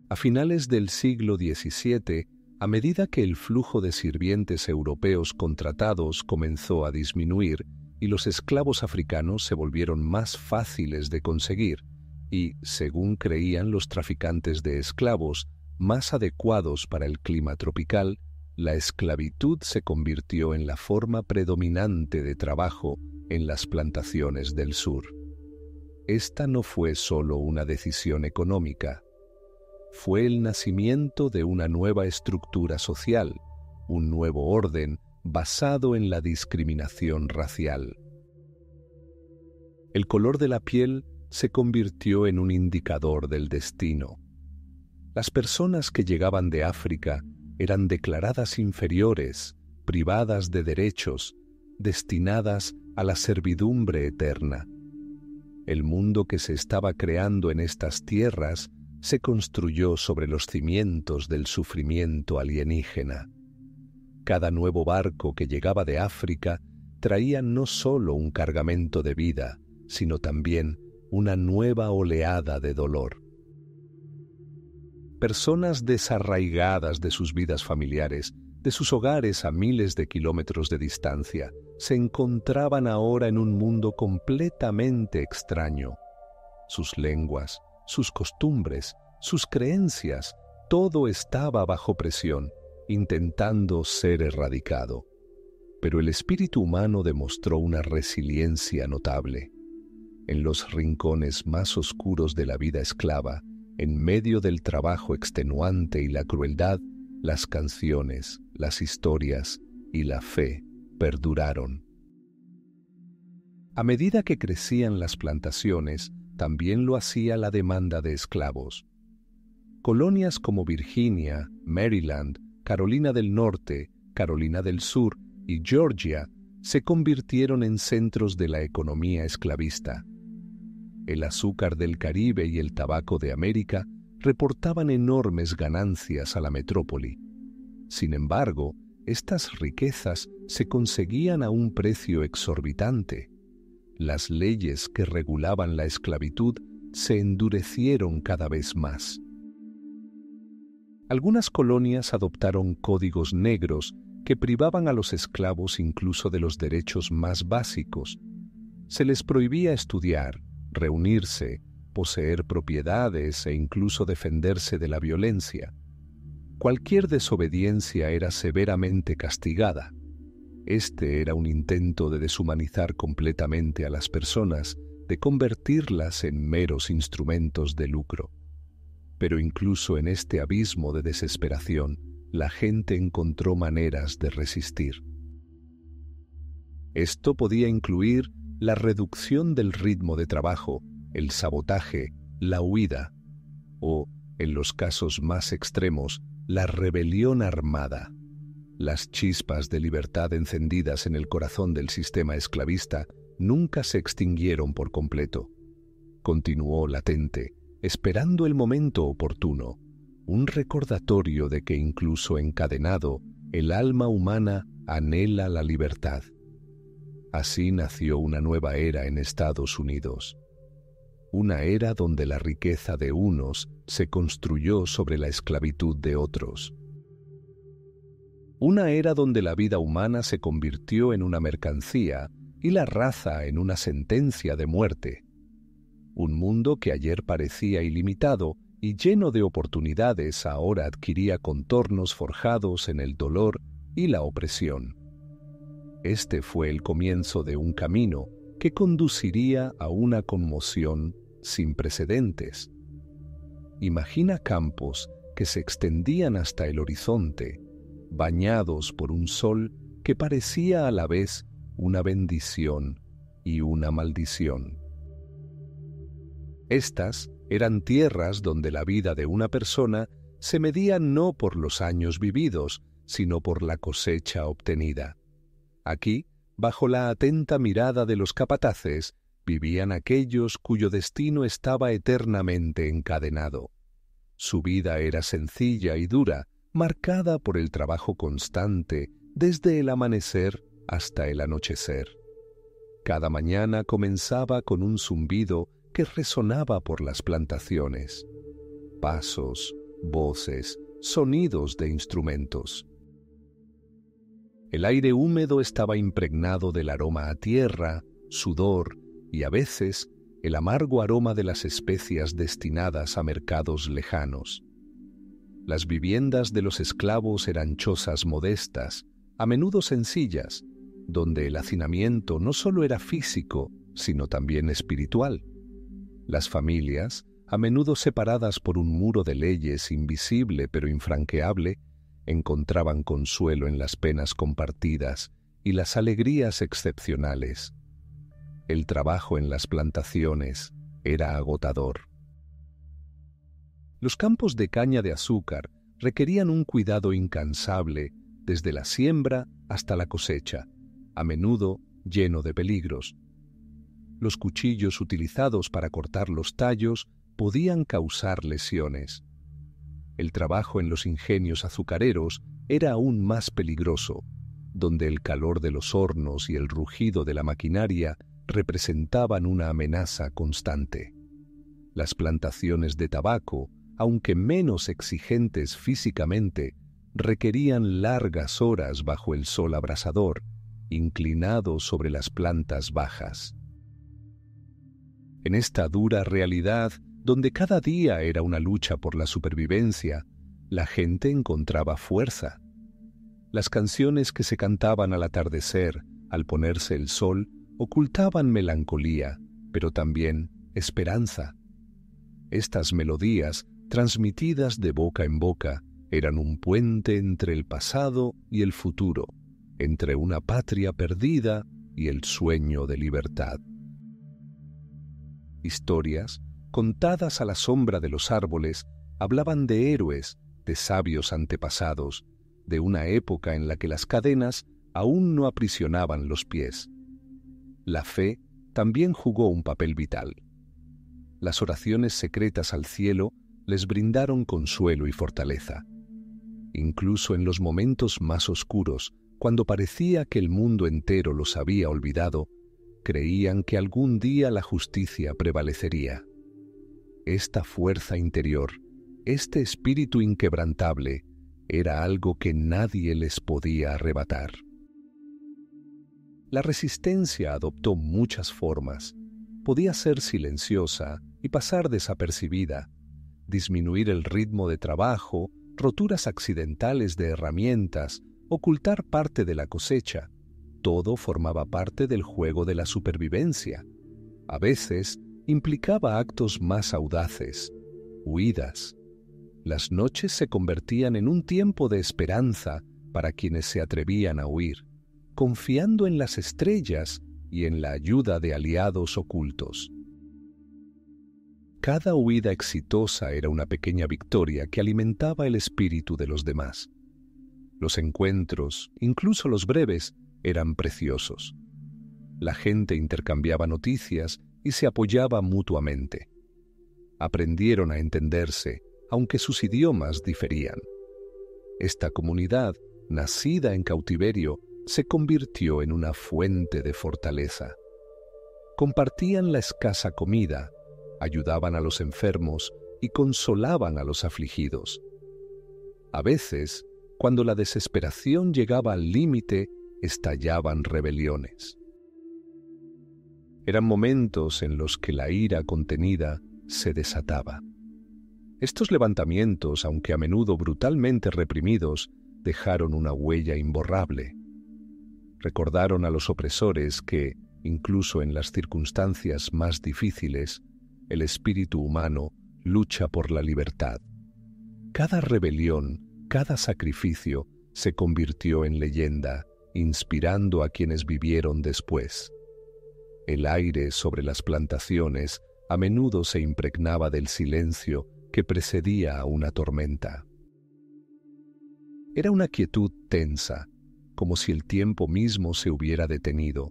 A finales del siglo XVII, a medida que el flujo de sirvientes europeos contratados comenzó a disminuir y los esclavos africanos se volvieron más fáciles de conseguir y, según creían los traficantes de esclavos, más adecuados para el clima tropical, la esclavitud se convirtió en la forma predominante de trabajo en las plantaciones del sur. Esta no fue solo una decisión económica. Fue el nacimiento de una nueva estructura social, un nuevo orden basado en la discriminación racial. El color de la piel se convirtió en un indicador del destino. Las personas que llegaban de África eran declaradas inferiores, privadas de derechos, destinadas a la servidumbre eterna. El mundo que se estaba creando en estas tierras se construyó sobre los cimientos del sufrimiento alienígena. Cada nuevo barco que llegaba de África traía no solo un cargamento de vida, sino también una nueva oleada de dolor. Personas desarraigadas de sus vidas familiares, de sus hogares a miles de kilómetros de distancia, se encontraban ahora en un mundo completamente extraño. Sus lenguas, sus costumbres, sus creencias, todo estaba bajo presión, intentando ser erradicado. Pero el espíritu humano demostró una resiliencia notable. En los rincones más oscuros de la vida esclava, en medio del trabajo extenuante y la crueldad, las canciones, las historias y la fe perduraron. A medida que crecían las plantaciones, también lo hacía la demanda de esclavos. Colonias como Virginia, Maryland, Carolina del Norte, Carolina del Sur y Georgia se convirtieron en centros de la economía esclavista. El azúcar del Caribe y el tabaco de América reportaban enormes ganancias a la metrópoli. Sin embargo, estas riquezas se conseguían a un precio exorbitante. Las leyes que regulaban la esclavitud se endurecieron cada vez más. Algunas colonias adoptaron códigos negros que privaban a los esclavos incluso de los derechos más básicos. Se les prohibía estudiar, reunirse, poseer propiedades e incluso defenderse de la violencia. Cualquier desobediencia era severamente castigada. Este era un intento de deshumanizar completamente a las personas, de convertirlas en meros instrumentos de lucro. Pero incluso en este abismo de desesperación, la gente encontró maneras de resistir. Esto podía incluir la reducción del ritmo de trabajo, el sabotaje, la huida, o, en los casos más extremos, la rebelión armada. Las chispas de libertad encendidas en el corazón del sistema esclavista nunca se extinguieron por completo. Continuó latente, esperando el momento oportuno, un recordatorio de que incluso encadenado, el alma humana anhela la libertad. Así nació una nueva era en Estados Unidos. Una era donde la riqueza de unos se construyó sobre la esclavitud de otros. Una era donde la vida humana se convirtió en una mercancía y la raza en una sentencia de muerte. Un mundo que ayer parecía ilimitado y lleno de oportunidades ahora adquiría contornos forjados en el dolor y la opresión. Este fue el comienzo de un camino, que conduciría a una conmoción sin precedentes. Imagina campos que se extendían hasta el horizonte, bañados por un sol que parecía a la vez una bendición y una maldición. Estas eran tierras donde la vida de una persona se medía no por los años vividos, sino por la cosecha obtenida. Aquí, bajo la atenta mirada de los capataces, vivían aquellos cuyo destino estaba eternamente encadenado. Su vida era sencilla y dura, marcada por el trabajo constante desde el amanecer hasta el anochecer. Cada mañana comenzaba con un zumbido que resonaba por las plantaciones. Pasos, voces, sonidos de instrumentos. El aire húmedo estaba impregnado del aroma a tierra, sudor y a veces el amargo aroma de las especias destinadas a mercados lejanos. Las viviendas de los esclavos eran chozas modestas, a menudo sencillas, donde el hacinamiento no solo era físico, sino también espiritual. Las familias, a menudo separadas por un muro de leyes invisible pero infranqueable, encontraban consuelo en las penas compartidas y las alegrías excepcionales. El trabajo en las plantaciones era agotador. Los campos de caña de azúcar requerían un cuidado incansable desde la siembra hasta la cosecha, a menudo lleno de peligros. Los cuchillos utilizados para cortar los tallos podían causar lesiones. El trabajo en los ingenios azucareros era aún más peligroso, donde el calor de los hornos y el rugido de la maquinaria representaban una amenaza constante. Las plantaciones de tabaco, aunque menos exigentes físicamente, requerían largas horas bajo el sol abrasador, inclinado sobre las plantas bajas. En esta dura realidad, donde cada día era una lucha por la supervivencia, la gente encontraba fuerza. Las canciones que se cantaban al atardecer, al ponerse el sol, ocultaban melancolía, pero también esperanza. Estas melodías, transmitidas de boca en boca, eran un puente entre el pasado y el futuro, entre una patria perdida y el sueño de libertad. Historias, contadas a la sombra de los árboles, hablaban de héroes, de sabios antepasados, de una época en la que las cadenas aún no aprisionaban los pies. La fe también jugó un papel vital. Las oraciones secretas al cielo les brindaron consuelo y fortaleza. Incluso en los momentos más oscuros, cuando parecía que el mundo entero los había olvidado, creían que algún día la justicia prevalecería. Esta fuerza interior, este espíritu inquebrantable, era algo que nadie les podía arrebatar. La resistencia adoptó muchas formas. Podía ser silenciosa y pasar desapercibida, disminuir el ritmo de trabajo, roturas accidentales de herramientas, ocultar parte de la cosecha. Todo formaba parte del juego de la supervivencia. A veces implicaba actos más audaces, huidas. Las noches se convertían en un tiempo de esperanza para quienes se atrevían a huir, confiando en las estrellas y en la ayuda de aliados ocultos. Cada huida exitosa era una pequeña victoria que alimentaba el espíritu de los demás. Los encuentros, incluso los breves, eran preciosos. La gente intercambiaba noticias y se apoyaba mutuamente. Aprendieron a entenderse, aunque sus idiomas diferían. Esta comunidad, nacida en cautiverio, se convirtió en una fuente de fortaleza. Compartían la escasa comida, ayudaban a los enfermos y consolaban a los afligidos. A veces, cuando la desesperación llegaba al límite, estallaban rebeliones. Eran momentos en los que la ira contenida se desataba. Estos levantamientos, aunque a menudo brutalmente reprimidos, dejaron una huella imborrable. Recordaron a los opresores que, incluso en las circunstancias más difíciles, el espíritu humano lucha por la libertad. Cada rebelión, cada sacrificio se convirtió en leyenda, inspirando a quienes vivieron después. El aire sobre las plantaciones a menudo se impregnaba del silencio que precedía a una tormenta. Era una quietud tensa, como si el tiempo mismo se hubiera detenido,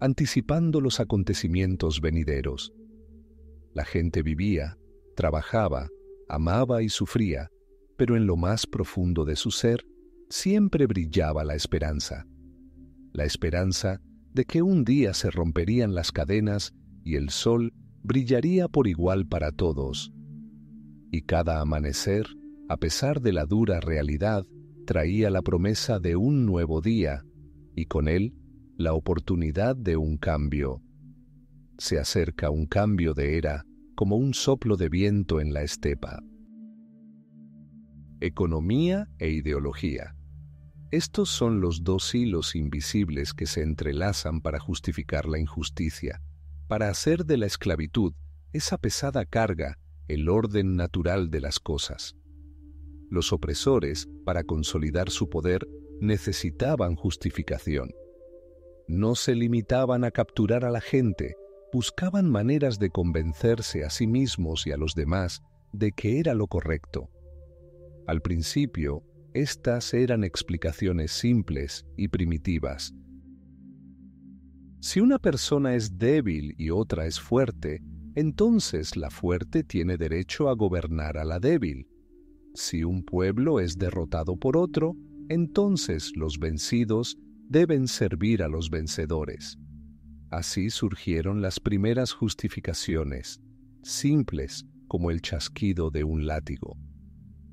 anticipando los acontecimientos venideros. La gente vivía, trabajaba, amaba y sufría, pero en lo más profundo de su ser siempre brillaba la esperanza de que un día se romperían las cadenas y el sol brillaría por igual para todos. Y cada amanecer, a pesar de la dura realidad, traía la promesa de un nuevo día y con él la oportunidad de un cambio. Se acerca un cambio de era como un soplo de viento en la estepa. Economía e ideología. Estos son los dos hilos invisibles que se entrelazan para justificar la injusticia, para hacer de la esclavitud esa pesada carga el orden natural de las cosas. Los opresores, para consolidar su poder, necesitaban justificación. No se limitaban a capturar a la gente, buscaban maneras de convencerse a sí mismos y a los demás de que era lo correcto. Al principio, estas eran explicaciones simples y primitivas. Si una persona es débil y otra es fuerte, entonces la fuerte tiene derecho a gobernar a la débil. Si un pueblo es derrotado por otro, entonces los vencidos deben servir a los vencedores. Así surgieron las primeras justificaciones, simples como el chasquido de un látigo.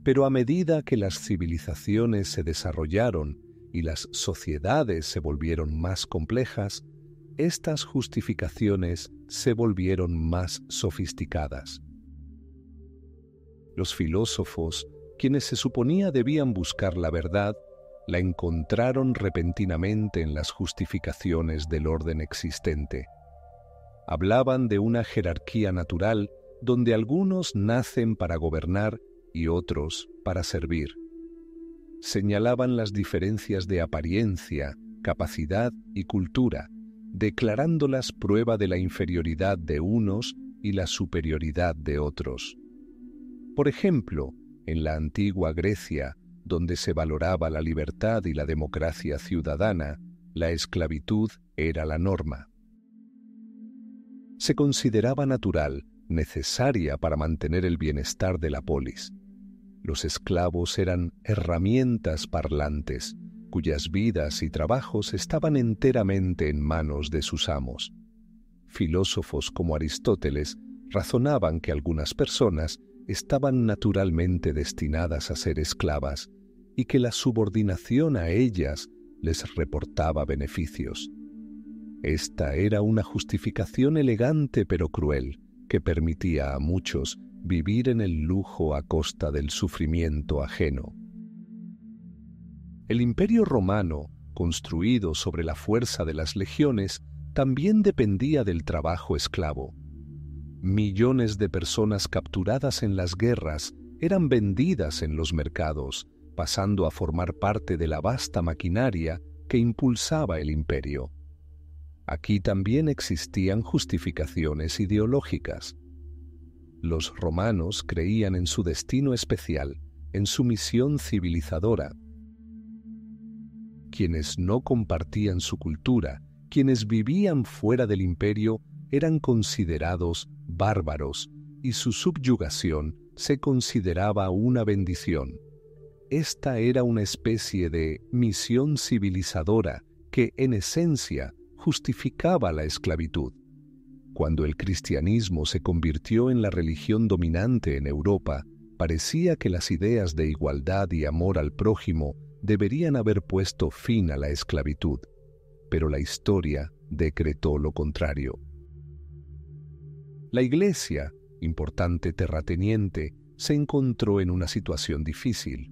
Pero a medida que las civilizaciones se desarrollaron y las sociedades se volvieron más complejas, estas justificaciones se volvieron más sofisticadas. Los filósofos, quienes se suponía debían buscar la verdad, la encontraron repentinamente en las justificaciones del orden existente. Hablaban de una jerarquía natural donde algunos nacen para gobernar y otros para servir. Señalaban las diferencias de apariencia, capacidad y cultura, declarándolas prueba de la inferioridad de unos y la superioridad de otros. Por ejemplo, en la antigua Grecia, donde se valoraba la libertad y la democracia ciudadana, la esclavitud era la norma. Se consideraba natural, necesaria para mantener el bienestar de la polis. Los esclavos eran herramientas parlantes, cuyas vidas y trabajos estaban enteramente en manos de sus amos. Filósofos como Aristóteles razonaban que algunas personas estaban naturalmente destinadas a ser esclavas y que la subordinación a ellas les reportaba beneficios. Esta era una justificación elegante pero cruel que permitía a muchos vivir en el lujo a costa del sufrimiento ajeno. El Imperio Romano, construido sobre la fuerza de las legiones, también dependía del trabajo esclavo. Millones de personas capturadas en las guerras eran vendidas en los mercados, pasando a formar parte de la vasta maquinaria que impulsaba el imperio. Aquí también existían justificaciones ideológicas. Los romanos creían en su destino especial, en su misión civilizadora. Quienes no compartían su cultura, quienes vivían fuera del imperio, eran considerados bárbaros y su subyugación se consideraba una bendición. Esta era una especie de misión civilizadora que, en esencia, justificaba la esclavitud. Cuando el cristianismo se convirtió en la religión dominante en Europa, parecía que las ideas de igualdad y amor al prójimo deberían haber puesto fin a la esclavitud, pero la historia decretó lo contrario. La Iglesia, importante terrateniente, se encontró en una situación difícil.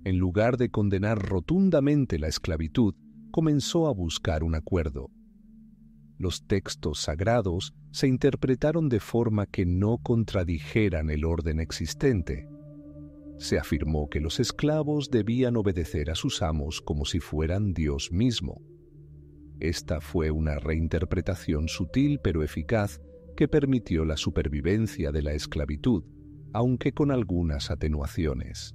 En lugar de condenar rotundamente la esclavitud, comenzó a buscar un acuerdo. los textos sagrados se interpretaron de forma que no contradijeran el orden existente. Se afirmó que los esclavos debían obedecer a sus amos como si fueran Dios mismo. Esta fue una reinterpretación sutil pero eficaz que permitió la supervivencia de la esclavitud, aunque con algunas atenuaciones.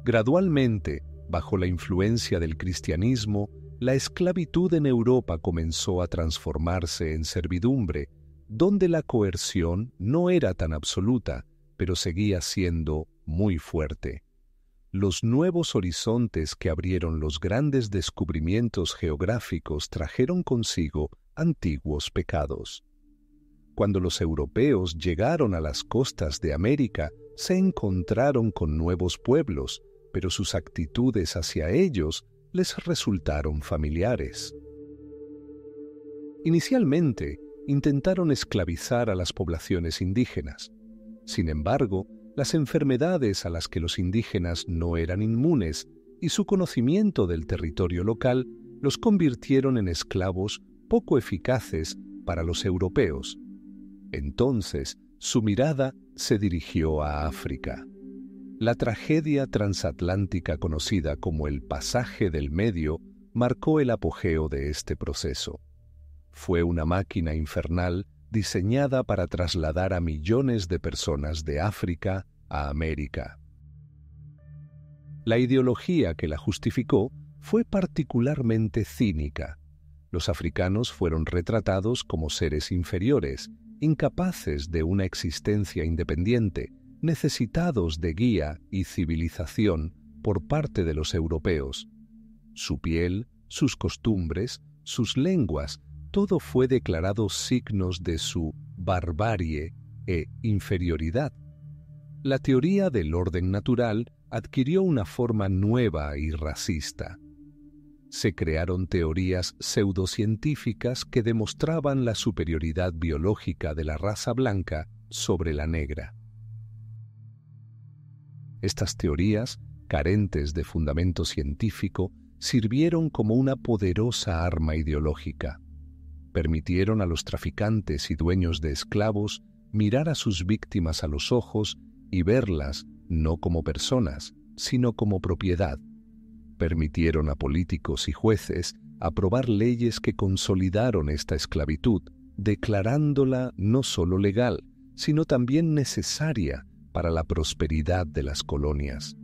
Gradualmente, bajo la influencia del cristianismo, la esclavitud en Europa comenzó a transformarse en servidumbre, donde la coerción no era tan absoluta, pero seguía siendo muy fuerte. Los nuevos horizontes que abrieron los grandes descubrimientos geográficos trajeron consigo antiguos pecados. Cuando los europeos llegaron a las costas de América, se encontraron con nuevos pueblos, pero sus actitudes hacia ellos les resultaron familiares. Inicialmente, intentaron esclavizar a las poblaciones indígenas. Sin embargo, las enfermedades a las que los indígenas no eran inmunes y su conocimiento del territorio local los convirtieron en esclavos poco eficaces para los europeos. Entonces, su mirada se dirigió a África. La tragedia transatlántica conocida como el Pasaje del Medio marcó el apogeo de este proceso. Fue una máquina infernal diseñada para trasladar a millones de personas de África a América. La ideología que la justificó fue particularmente cínica. Los africanos fueron retratados como seres inferiores, incapaces de una existencia independiente, necesitados de guía y civilización por parte de los europeos. Su piel, sus costumbres, sus lenguas, todo fue declarado signos de su barbarie e inferioridad. La teoría del orden natural adquirió una forma nueva y racista. Se crearon teorías pseudocientíficas que demostraban la superioridad biológica de la raza blanca sobre la negra. Estas teorías, carentes de fundamento científico, sirvieron como una poderosa arma ideológica. Permitieron a los traficantes y dueños de esclavos mirar a sus víctimas a los ojos y verlas no como personas, sino como propiedad. Permitieron a políticos y jueces aprobar leyes que consolidaron esta esclavitud, declarándola no solo legal, sino también necesaria para la prosperidad de las colonias.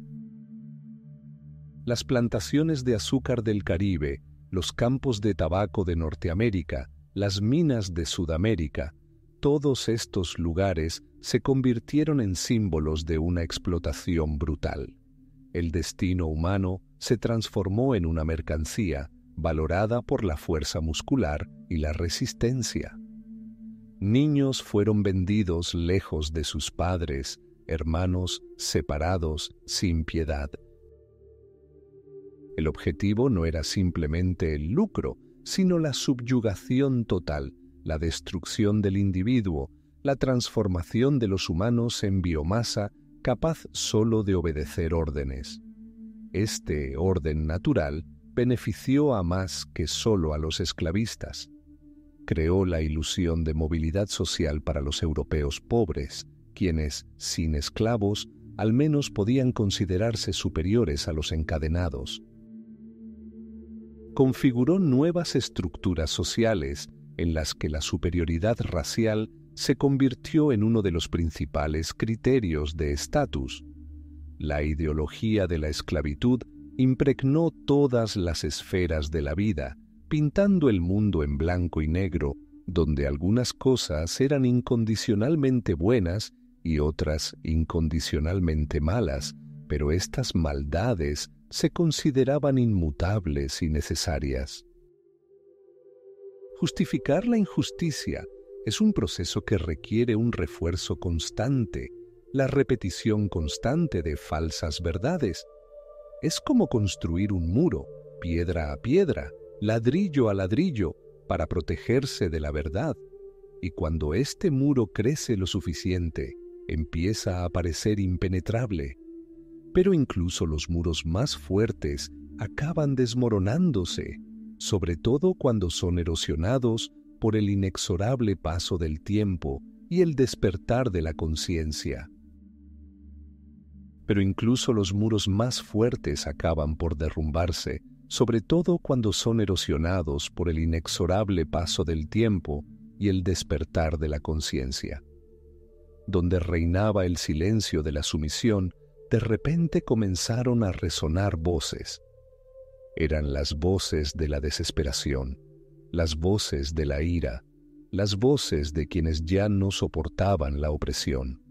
Las plantaciones de azúcar del Caribe, los campos de tabaco de Norteamérica, las minas de Sudamérica, todos estos lugares se convirtieron en símbolos de una explotación brutal. El destino humano se transformó en una mercancía valorada por la fuerza muscular y la resistencia. Niños fueron vendidos lejos de sus padres, hermanos separados sin piedad. El objetivo no era simplemente el lucro, sino la subyugación total, la destrucción del individuo, la transformación de los humanos en biomasa capaz solo de obedecer órdenes. Este orden natural benefició a más que solo a los esclavistas. Creó la ilusión de movilidad social para los europeos pobres, quienes, sin esclavos, al menos podían considerarse superiores a los encadenados. Configuró nuevas estructuras sociales en las que la superioridad racial se convirtió en uno de los principales criterios de estatus. La ideología de la esclavitud impregnó todas las esferas de la vida, pintando el mundo en blanco y negro, donde algunas cosas eran incondicionalmente buenas y otras incondicionalmente malas, pero estas maldades se consideraban inmutables y necesarias. Justificar la injusticia es un proceso que requiere un refuerzo constante, la repetición constante de falsas verdades. Es como construir un muro, piedra a piedra, ladrillo a ladrillo, para protegerse de la verdad. Y cuando este muro crece lo suficiente, empieza a parecer impenetrable. Pero incluso los muros más fuertes acaban desmoronándose. sobre todo cuando son erosionados por el inexorable paso del tiempo y el despertar de la conciencia. Pero incluso los muros más fuertes acaban por derrumbarse, sobre todo cuando son erosionados por el inexorable paso del tiempo y el despertar de la conciencia. Donde reinaba el silencio de la sumisión, de repente comenzaron a resonar voces. Eran las voces de la desesperación, las voces de la ira, las voces de quienes ya no soportaban la opresión.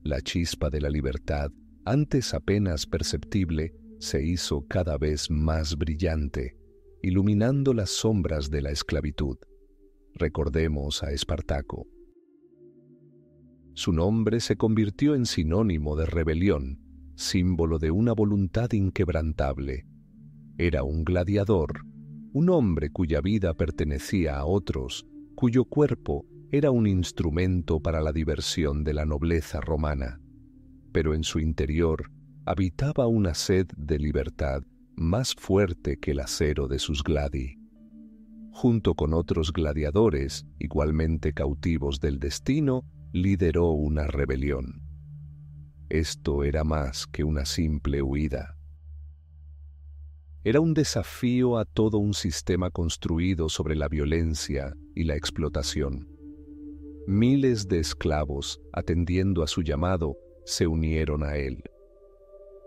La chispa de la libertad, antes apenas perceptible, se hizo cada vez más brillante, iluminando las sombras de la esclavitud. Recordemos a Espartaco. Su nombre se convirtió en sinónimo de rebelión, símbolo de una voluntad inquebrantable. Era un gladiador, un hombre cuya vida pertenecía a otros, cuyo cuerpo era un instrumento para la diversión de la nobleza romana. Pero en su interior habitaba una sed de libertad más fuerte que el acero de sus gladi. Junto con otros gladiadores, igualmente cautivos del destino, lideró una rebelión. Esto era más que una simple huida. Era un desafío a todo un sistema construido sobre la violencia y la explotación. Miles de esclavos, atendiendo a su llamado, se unieron a él.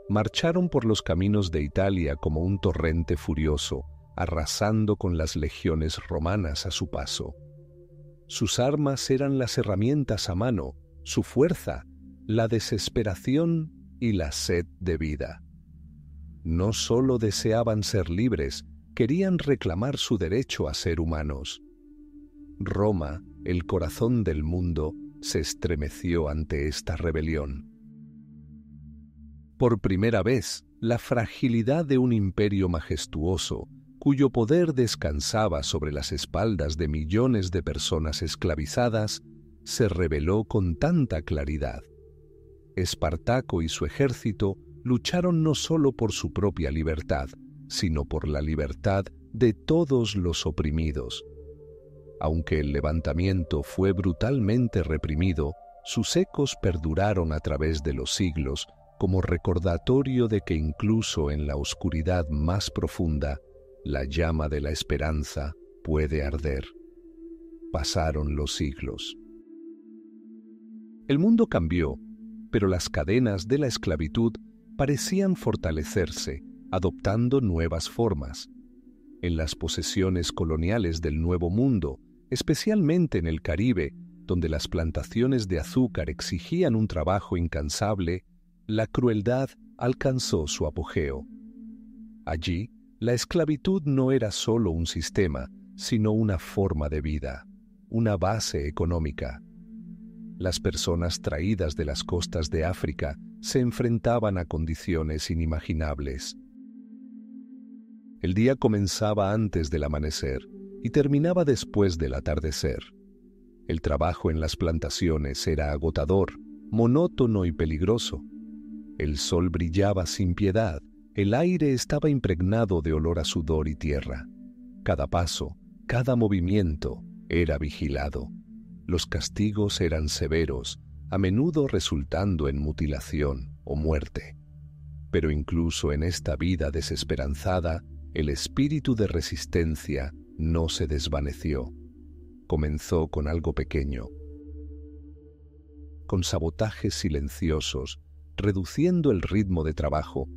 Marcharon por los caminos de Italia como un torrente furioso, arrasando con las legiones romanas a su paso. Sus armas eran las herramientas a mano, su fuerza, la desesperación y la sed de vida. No solo deseaban ser libres, querían reclamar su derecho a ser humanos. Roma, el corazón del mundo, se estremeció ante esta rebelión. Por primera vez, la fragilidad de un imperio majestuoso, cuyo poder descansaba sobre las espaldas de millones de personas esclavizadas, se reveló con tanta claridad. Espartaco y su ejército lucharon no solo por su propia libertad, sino por la libertad de todos los oprimidos. Aunque el levantamiento fue brutalmente reprimido, sus ecos perduraron a través de los siglos como recordatorio de que incluso en la oscuridad más profunda, la llama de la esperanza puede arder. Pasaron los siglos. El mundo cambió, pero las cadenas de la esclavitud parecían fortalecerse, adoptando nuevas formas. En las posesiones coloniales del Nuevo Mundo, especialmente en el Caribe, donde las plantaciones de azúcar exigían un trabajo incansable, la crueldad alcanzó su apogeo. Allí, la esclavitud no era solo un sistema, sino una forma de vida, una base económica. Las personas traídas de las costas de África se enfrentaban a condiciones inimaginables. El día comenzaba antes del amanecer y terminaba después del atardecer. El trabajo en las plantaciones era agotador, monótono y peligroso. El sol brillaba sin piedad, el aire estaba impregnado de olor a sudor y tierra. Cada paso, cada movimiento era vigilado. Los castigos eran severos, a menudo resultando en mutilación o muerte. Pero incluso en esta vida desesperanzada, el espíritu de resistencia no se desvaneció. Comenzó con algo pequeño, con sabotajes silenciosos, reduciendo el ritmo de trabajo,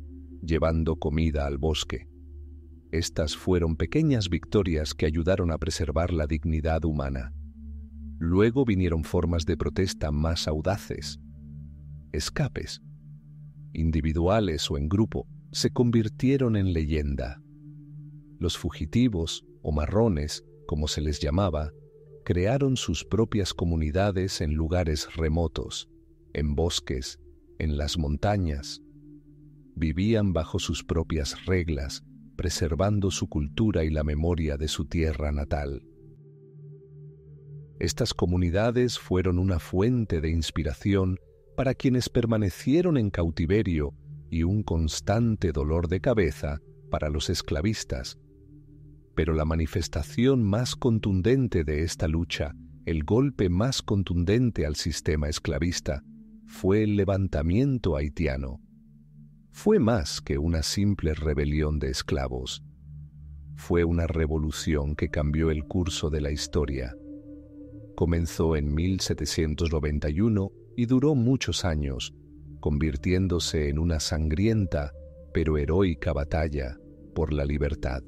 llevando comida al bosque. Estas fueron pequeñas victorias que ayudaron a preservar la dignidad humana. Luego vinieron formas de protesta más audaces. Escapes, individuales o en grupo, se convirtieron en leyenda. Los fugitivos, o marrones, como se les llamaba, crearon sus propias comunidades en lugares remotos, en bosques, en las montañas. Vivían bajo sus propias reglas, preservando su cultura y la memoria de su tierra natal. Estas comunidades fueron una fuente de inspiración para quienes permanecieron en cautiverio y un constante dolor de cabeza para los esclavistas. Pero la manifestación más contundente de esta lucha, el golpe más contundente al sistema esclavista, fue el levantamiento haitiano. Fue más que una simple rebelión de esclavos. Fue una revolución que cambió el curso de la historia. Comenzó en 1791 y duró muchos años, convirtiéndose en una sangrienta pero heroica batalla por la libertad.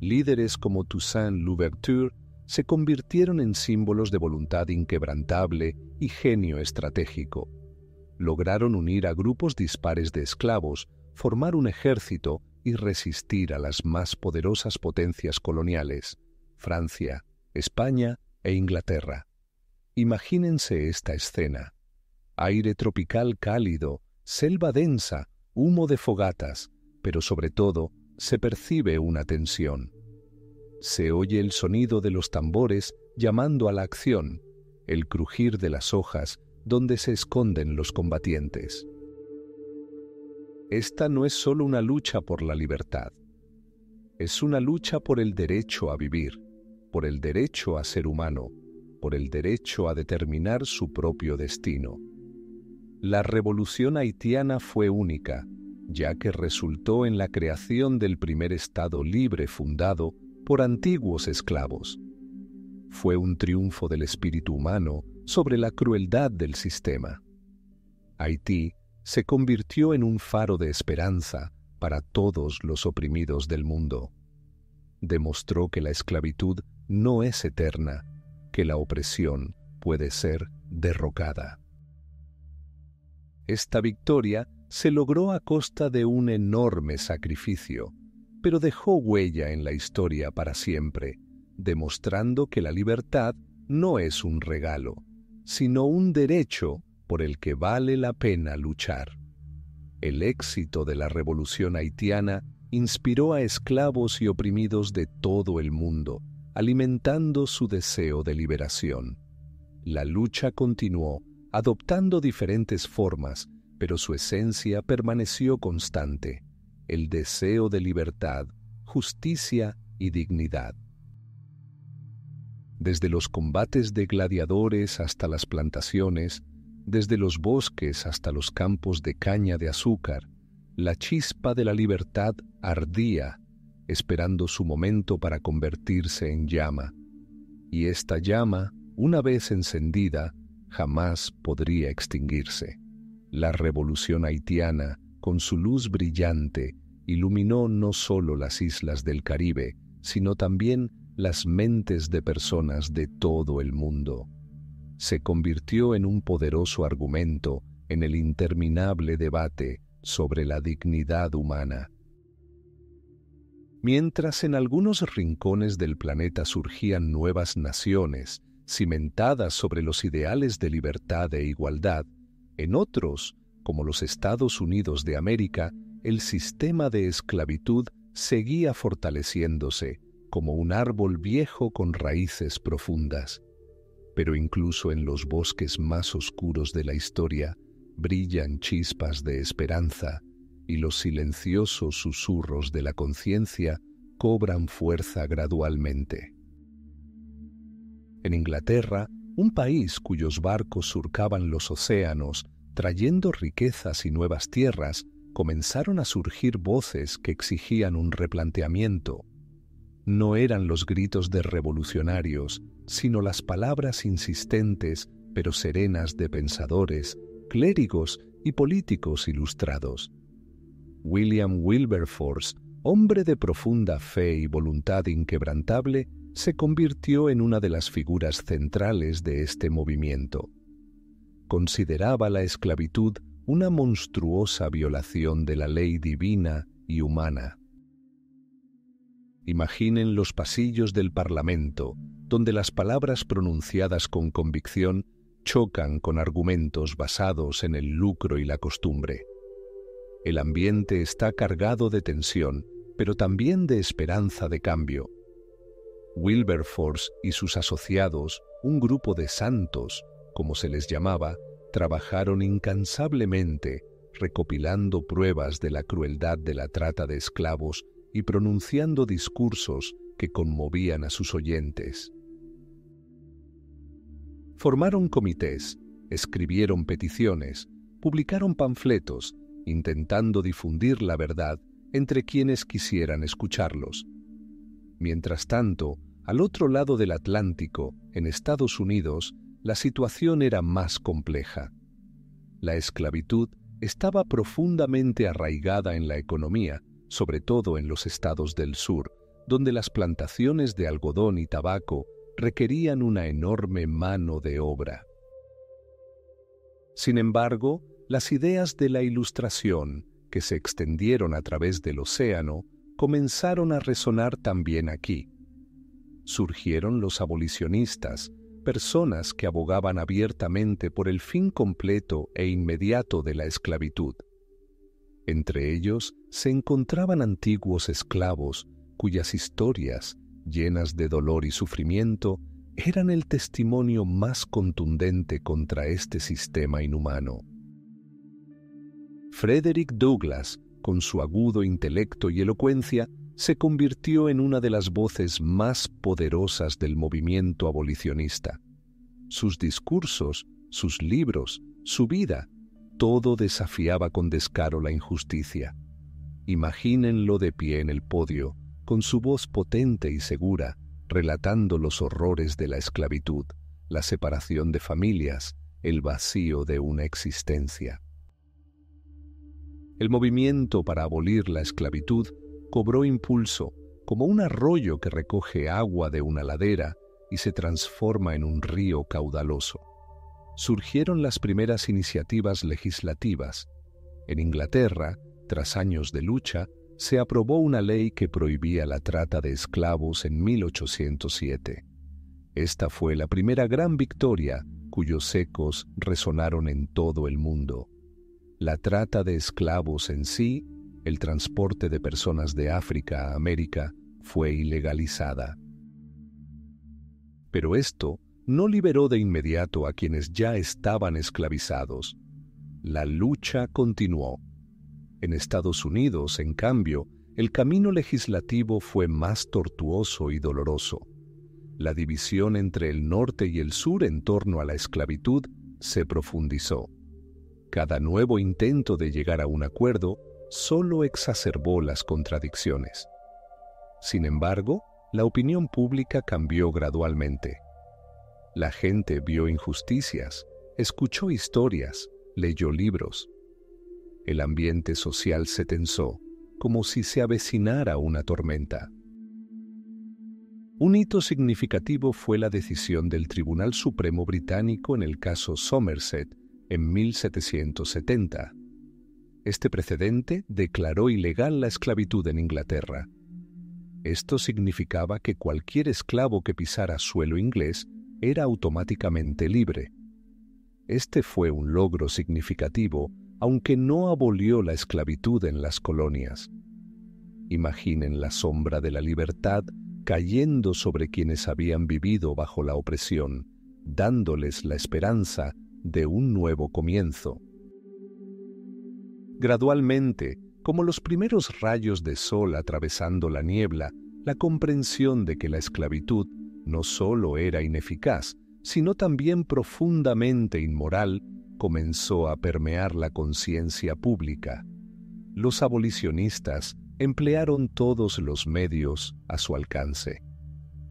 Líderes como Toussaint Louverture se convirtieron en símbolos de voluntad inquebrantable y genio estratégico. Lograron unir a grupos dispares de esclavos, formar un ejército y resistir a las más poderosas potencias coloniales, Francia, España e Inglaterra. Imagínense esta escena: aire tropical cálido, selva densa, humo de fogatas, pero sobre todo se percibe una tensión. Se oye el sonido de los tambores llamando a la acción, el crujir de las hojas donde se esconden los combatientes. Esta no es solo una lucha por la libertad. Es una lucha por el derecho a vivir, por el derecho a ser humano, por el derecho a determinar su propio destino. La revolución haitiana fue única, ya que resultó en la creación del primer Estado libre fundado por antiguos esclavos. Fue un triunfo del espíritu humano sobre la crueldad del sistema. Haití se convirtió en un faro de esperanza para todos los oprimidos del mundo. Demostró que la esclavitud no es eterna, que la opresión puede ser derrocada. Esta victoria se logró a costa de un enorme sacrificio, pero dejó huella en la historia para siempre, demostrando que la libertad no es un regalo, sino un derecho por el que vale la pena luchar. El éxito de la revolución haitiana inspiró a esclavos y oprimidos de todo el mundo, alimentando su deseo de liberación. La lucha continuó, adoptando diferentes formas, pero su esencia permaneció constante: el deseo de libertad, justicia y dignidad. Desde los combates de gladiadores hasta las plantaciones, desde los bosques hasta los campos de caña de azúcar, la chispa de la libertad ardía, esperando su momento para convertirse en llama. Y esta llama, una vez encendida, jamás podría extinguirse. La revolución haitiana, con su luz brillante, iluminó no solo las islas del Caribe, sino también las mentes de personas de todo el mundo. Se convirtió en un poderoso argumento en el interminable debate sobre la dignidad humana. Mientras en algunos rincones del planeta surgían nuevas naciones, cimentadas sobre los ideales de libertad e igualdad, en otros, como los Estados Unidos de América, el sistema de esclavitud seguía fortaleciéndose como un árbol viejo con raíces profundas. Pero incluso en los bosques más oscuros de la historia brillan chispas de esperanza, y los silenciosos susurros de la conciencia cobran fuerza gradualmente. En Inglaterra, un país cuyos barcos surcaban los océanos, trayendo riquezas y nuevas tierras, comenzaron a surgir voces que exigían un replanteamiento. No eran los gritos de revolucionarios, sino las palabras insistentes pero serenas de pensadores, clérigos y políticos ilustrados. William Wilberforce, hombre de profunda fe y voluntad inquebrantable, se convirtió en una de las figuras centrales de este movimiento. Consideraba la esclavitud una monstruosa violación de la ley divina y humana. Imaginen los pasillos del Parlamento, donde las palabras pronunciadas con convicción chocan con argumentos basados en el lucro y la costumbre. El ambiente está cargado de tensión, pero también de esperanza de cambio. Wilberforce y sus asociados, un grupo de santos, como se les llamaba, trabajaron incansablemente, recopilando pruebas de la crueldad de la trata de esclavos y pronunciando discursos que conmovían a sus oyentes. Formaron comités, escribieron peticiones, publicaron panfletos, intentando difundir la verdad entre quienes quisieran escucharlos. Mientras tanto, al otro lado del Atlántico, en Estados Unidos, la situación era más compleja. La esclavitud estaba profundamente arraigada en la economía, sobre todo en los estados del sur, donde las plantaciones de algodón y tabaco requerían una enorme mano de obra. Sin embargo, las ideas de la Ilustración, que se extendieron a través del océano, comenzaron a resonar también aquí. Surgieron los abolicionistas, personas que abogaban abiertamente por el fin completo e inmediato de la esclavitud. Entre ellos se encontraban antiguos esclavos cuyas historias, llenas de dolor y sufrimiento, eran el testimonio más contundente contra este sistema inhumano. Frederick Douglass, con su agudo intelecto y elocuencia, se convirtió en una de las voces más poderosas del movimiento abolicionista. Sus discursos, sus libros, su vida, todo desafiaba con descaro la injusticia. Imagínenlo de pie en el podio, con su voz potente y segura, relatando los horrores de la esclavitud, la separación de familias, el vacío de una existencia. El movimiento para abolir la esclavitud cobró impulso como un arroyo que recoge agua de una ladera y se transforma en un río caudaloso. Surgieron las primeras iniciativas legislativas. En Inglaterra, tras años de lucha, se aprobó una ley que prohibía la trata de esclavos en 1807. Esta fue la primera gran victoria cuyos ecos resonaron en todo el mundo. La trata de esclavos en sí, el transporte de personas de África a América, fue ilegalizada. Pero esto no liberó de inmediato a quienes ya estaban esclavizados. La lucha continuó. En Estados Unidos, en cambio, el camino legislativo fue más tortuoso y doloroso. La división entre el norte y el sur en torno a la esclavitud se profundizó. Cada nuevo intento de llegar a un acuerdo solo exacerbó las contradicciones. Sin embargo, la opinión pública cambió gradualmente. La gente vio injusticias, escuchó historias, leyó libros. El ambiente social se tensó, como si se avecinara una tormenta. Un hito significativo fue la decisión del Tribunal Supremo británico en el caso Somerset en 1770. Este precedente declaró ilegal la esclavitud en Inglaterra. Esto significaba que cualquier esclavo que pisara suelo inglés era automáticamente libre. Este fue un logro significativo, aunque no abolió la esclavitud en las colonias. Imaginen la sombra de la libertad cayendo sobre quienes habían vivido bajo la opresión, dándoles la esperanza de un nuevo comienzo. Gradualmente, como los primeros rayos de sol atravesando la niebla, la comprensión de que la esclavitud no solo era ineficaz, sino también profundamente inmoral, comenzó a permear la conciencia pública. Los abolicionistas emplearon todos los medios a su alcance.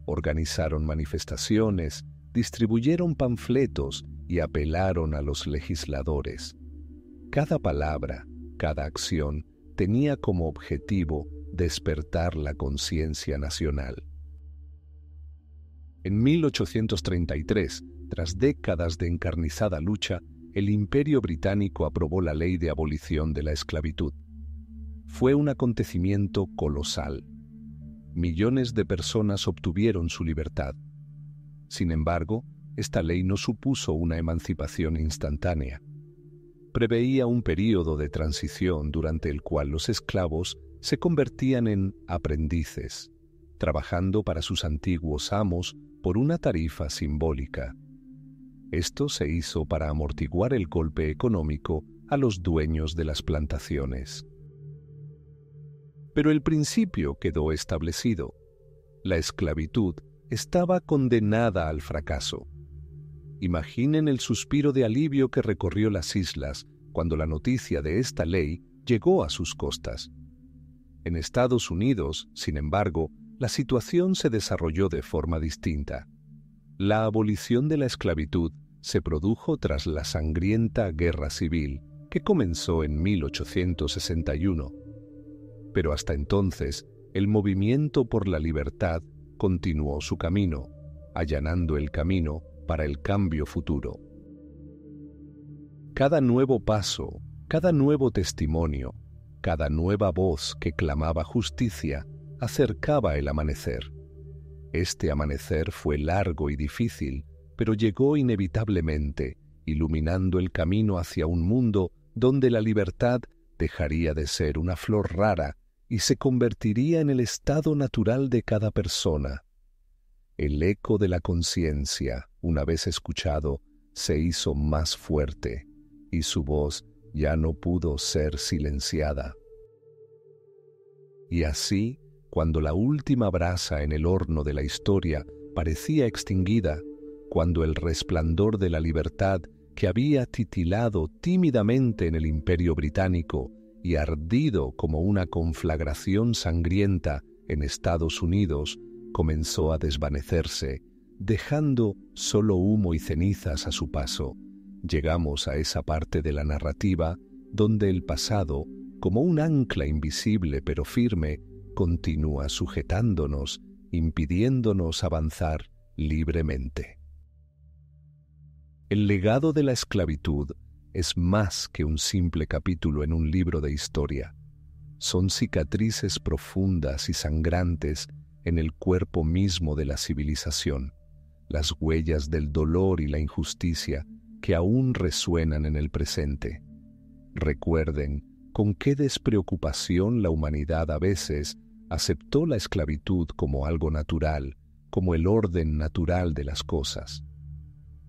Organizaron manifestaciones, distribuyeron panfletos y apelaron a los legisladores. Cada palabra, cada acción tenía como objetivo despertar la conciencia nacional. En 1833, tras décadas de encarnizada lucha, el Imperio Británico aprobó la Ley de Abolición de la Esclavitud. Fue un acontecimiento colosal. Millones de personas obtuvieron su libertad. Sin embargo, esta ley no supuso una emancipación instantánea. Preveía un período de transición durante el cual los esclavos se convertían en aprendices, trabajando para sus antiguos amos por una tarifa simbólica. Esto se hizo para amortiguar el golpe económico a los dueños de las plantaciones. Pero el principio quedó establecido. La esclavitud estaba condenada al fracaso. Imaginen el suspiro de alivio que recorrió las islas cuando la noticia de esta ley llegó a sus costas. En Estados Unidos, sin embargo, la situación se desarrolló de forma distinta. La abolición de la esclavitud se produjo tras la sangrienta Guerra Civil, que comenzó en 1861. Pero hasta entonces, el movimiento por la libertad continuó su camino, allanando el camino para el cambio futuro. Cada nuevo paso, cada nuevo testimonio, cada nueva voz que clamaba justicia, acercaba el amanecer. Este amanecer fue largo y difícil, pero llegó inevitablemente, iluminando el camino hacia un mundo donde la libertad dejaría de ser una flor rara y se convertiría en el estado natural de cada persona. El eco de la conciencia, una vez escuchado, se hizo más fuerte, y su voz ya no pudo ser silenciada. Y así, cuando la última brasa en el horno de la historia parecía extinguida, cuando el resplandor de la libertad que había titilado tímidamente en el Imperio Británico y ardido como una conflagración sangrienta en Estados Unidos, comenzó a desvanecerse, dejando solo humo y cenizas a su paso, llegamos a esa parte de la narrativa donde el pasado, como un ancla invisible pero firme, continúa sujetándonos, impidiéndonos avanzar libremente. El legado de la esclavitud es más que un simple capítulo en un libro de historia. Son cicatrices profundas y sangrantes en el cuerpo mismo de la civilización, las huellas del dolor y la injusticia que aún resuenan en el presente. Recuerden con qué despreocupación la humanidad a veces aceptó la esclavitud como algo natural, como el orden natural de las cosas.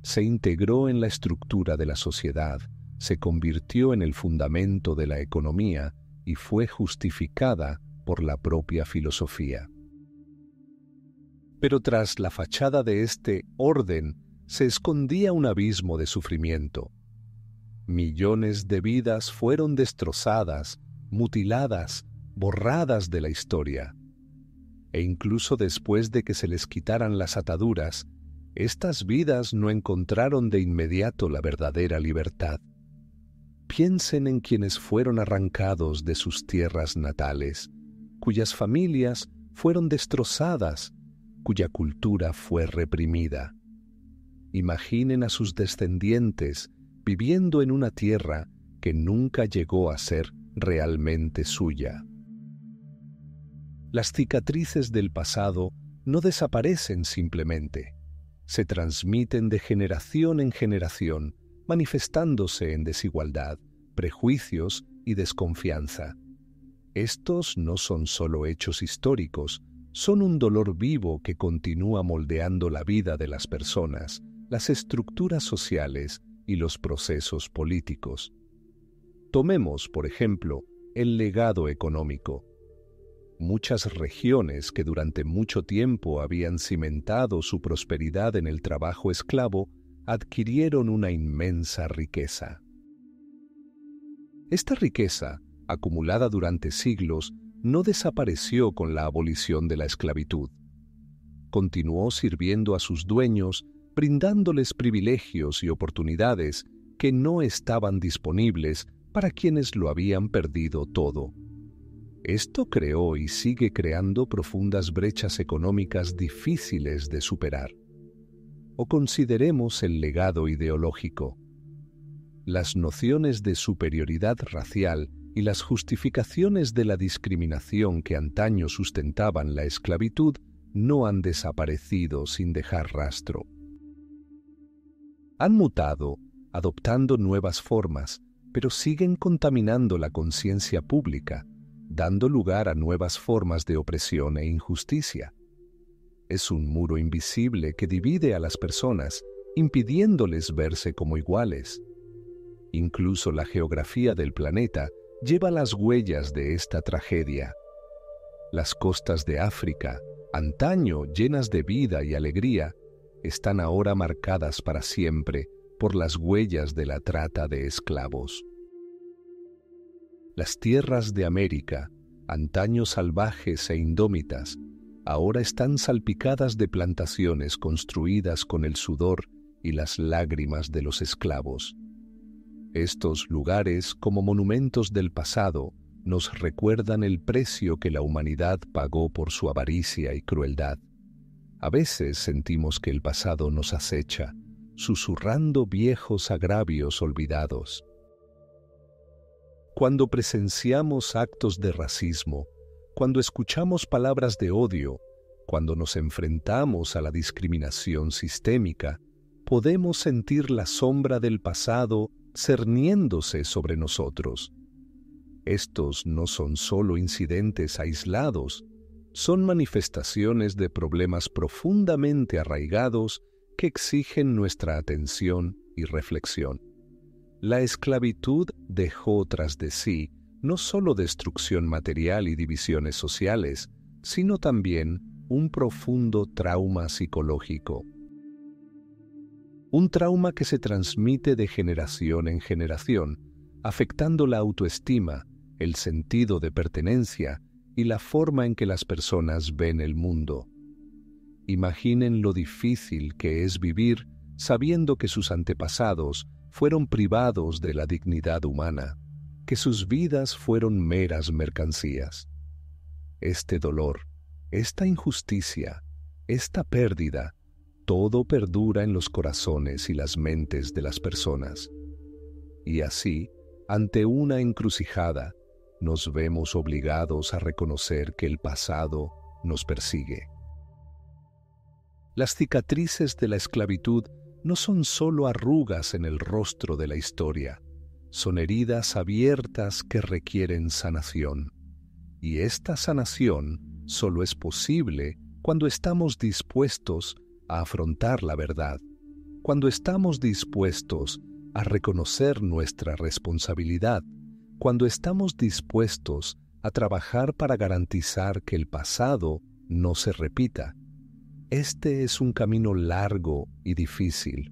Se integró en la estructura de la sociedad, se convirtió en el fundamento de la economía y fue justificada por la propia filosofía. Pero tras la fachada de este orden se escondía un abismo de sufrimiento. Millones de vidas fueron destrozadas, mutiladas, borradas de la historia. E incluso después de que se les quitaran las ataduras, estas vidas no encontraron de inmediato la verdadera libertad. Piensen en quienes fueron arrancados de sus tierras natales, cuyas familias fueron destrozadas, cuya cultura fue reprimida. Imaginen a sus descendientes viviendo en una tierra que nunca llegó a ser realmente suya. Las cicatrices del pasado no desaparecen simplemente. Se transmiten de generación en generación, manifestándose en desigualdad, prejuicios y desconfianza. Estos no son solo hechos históricos, son un dolor vivo que continúa moldeando la vida de las personas, las estructuras sociales y los procesos políticos. Tomemos, por ejemplo, el legado económico. Muchas regiones que durante mucho tiempo habían cimentado su prosperidad en el trabajo esclavo adquirieron una inmensa riqueza. Esta riqueza, acumulada durante siglos, no desapareció con la abolición de la esclavitud. Continuó sirviendo a sus dueños, brindándoles privilegios y oportunidades que no estaban disponibles para quienes lo habían perdido todo. Esto creó y sigue creando profundas brechas económicas difíciles de superar. O consideremos el legado ideológico. Las nociones de superioridad racial y las justificaciones de la discriminación que antaño sustentaban la esclavitud no han desaparecido sin dejar rastro. Han mutado, adoptando nuevas formas, pero siguen contaminando la conciencia pública, dando lugar a nuevas formas de opresión e injusticia. Es un muro invisible que divide a las personas, impidiéndoles verse como iguales. Incluso la geografía del planeta lleva las huellas de esta tragedia. Las costas de África, antaño llenas de vida y alegría, están ahora marcadas para siempre por las huellas de la trata de esclavos. Las tierras de América, antaño salvajes e indómitas, ahora están salpicadas de plantaciones construidas con el sudor y las lágrimas de los esclavos. Estos lugares, como monumentos del pasado, nos recuerdan el precio que la humanidad pagó por su avaricia y crueldad. A veces sentimos que el pasado nos acecha, susurrando viejos agravios olvidados. Cuando presenciamos actos de racismo, cuando escuchamos palabras de odio, cuando nos enfrentamos a la discriminación sistémica, podemos sentir la sombra del pasado cerniéndose sobre nosotros. Estos no son solo incidentes aislados, son manifestaciones de problemas profundamente arraigados que exigen nuestra atención y reflexión. La esclavitud dejó tras de sí no solo destrucción material y divisiones sociales, sino también un profundo trauma psicológico. Un trauma que se transmite de generación en generación, afectando la autoestima, el sentido de pertenencia y la forma en que las personas ven el mundo. Imaginen lo difícil que es vivir sabiendo que sus antepasados fueron privados de la dignidad humana, que sus vidas fueron meras mercancías. Este dolor, esta injusticia, esta pérdida, todo perdura en los corazones y las mentes de las personas. Y así, ante una encrucijada, nos vemos obligados a reconocer que el pasado nos persigue. Las cicatrices de la esclavitud no son solo arrugas en el rostro de la historia, son heridas abiertas que requieren sanación. Y esta sanación solo es posible cuando estamos dispuestos a afrontar la verdad, cuando estamos dispuestos a reconocer nuestra responsabilidad, cuando estamos dispuestos a trabajar para garantizar que el pasado no se repita. Este es un camino largo y difícil,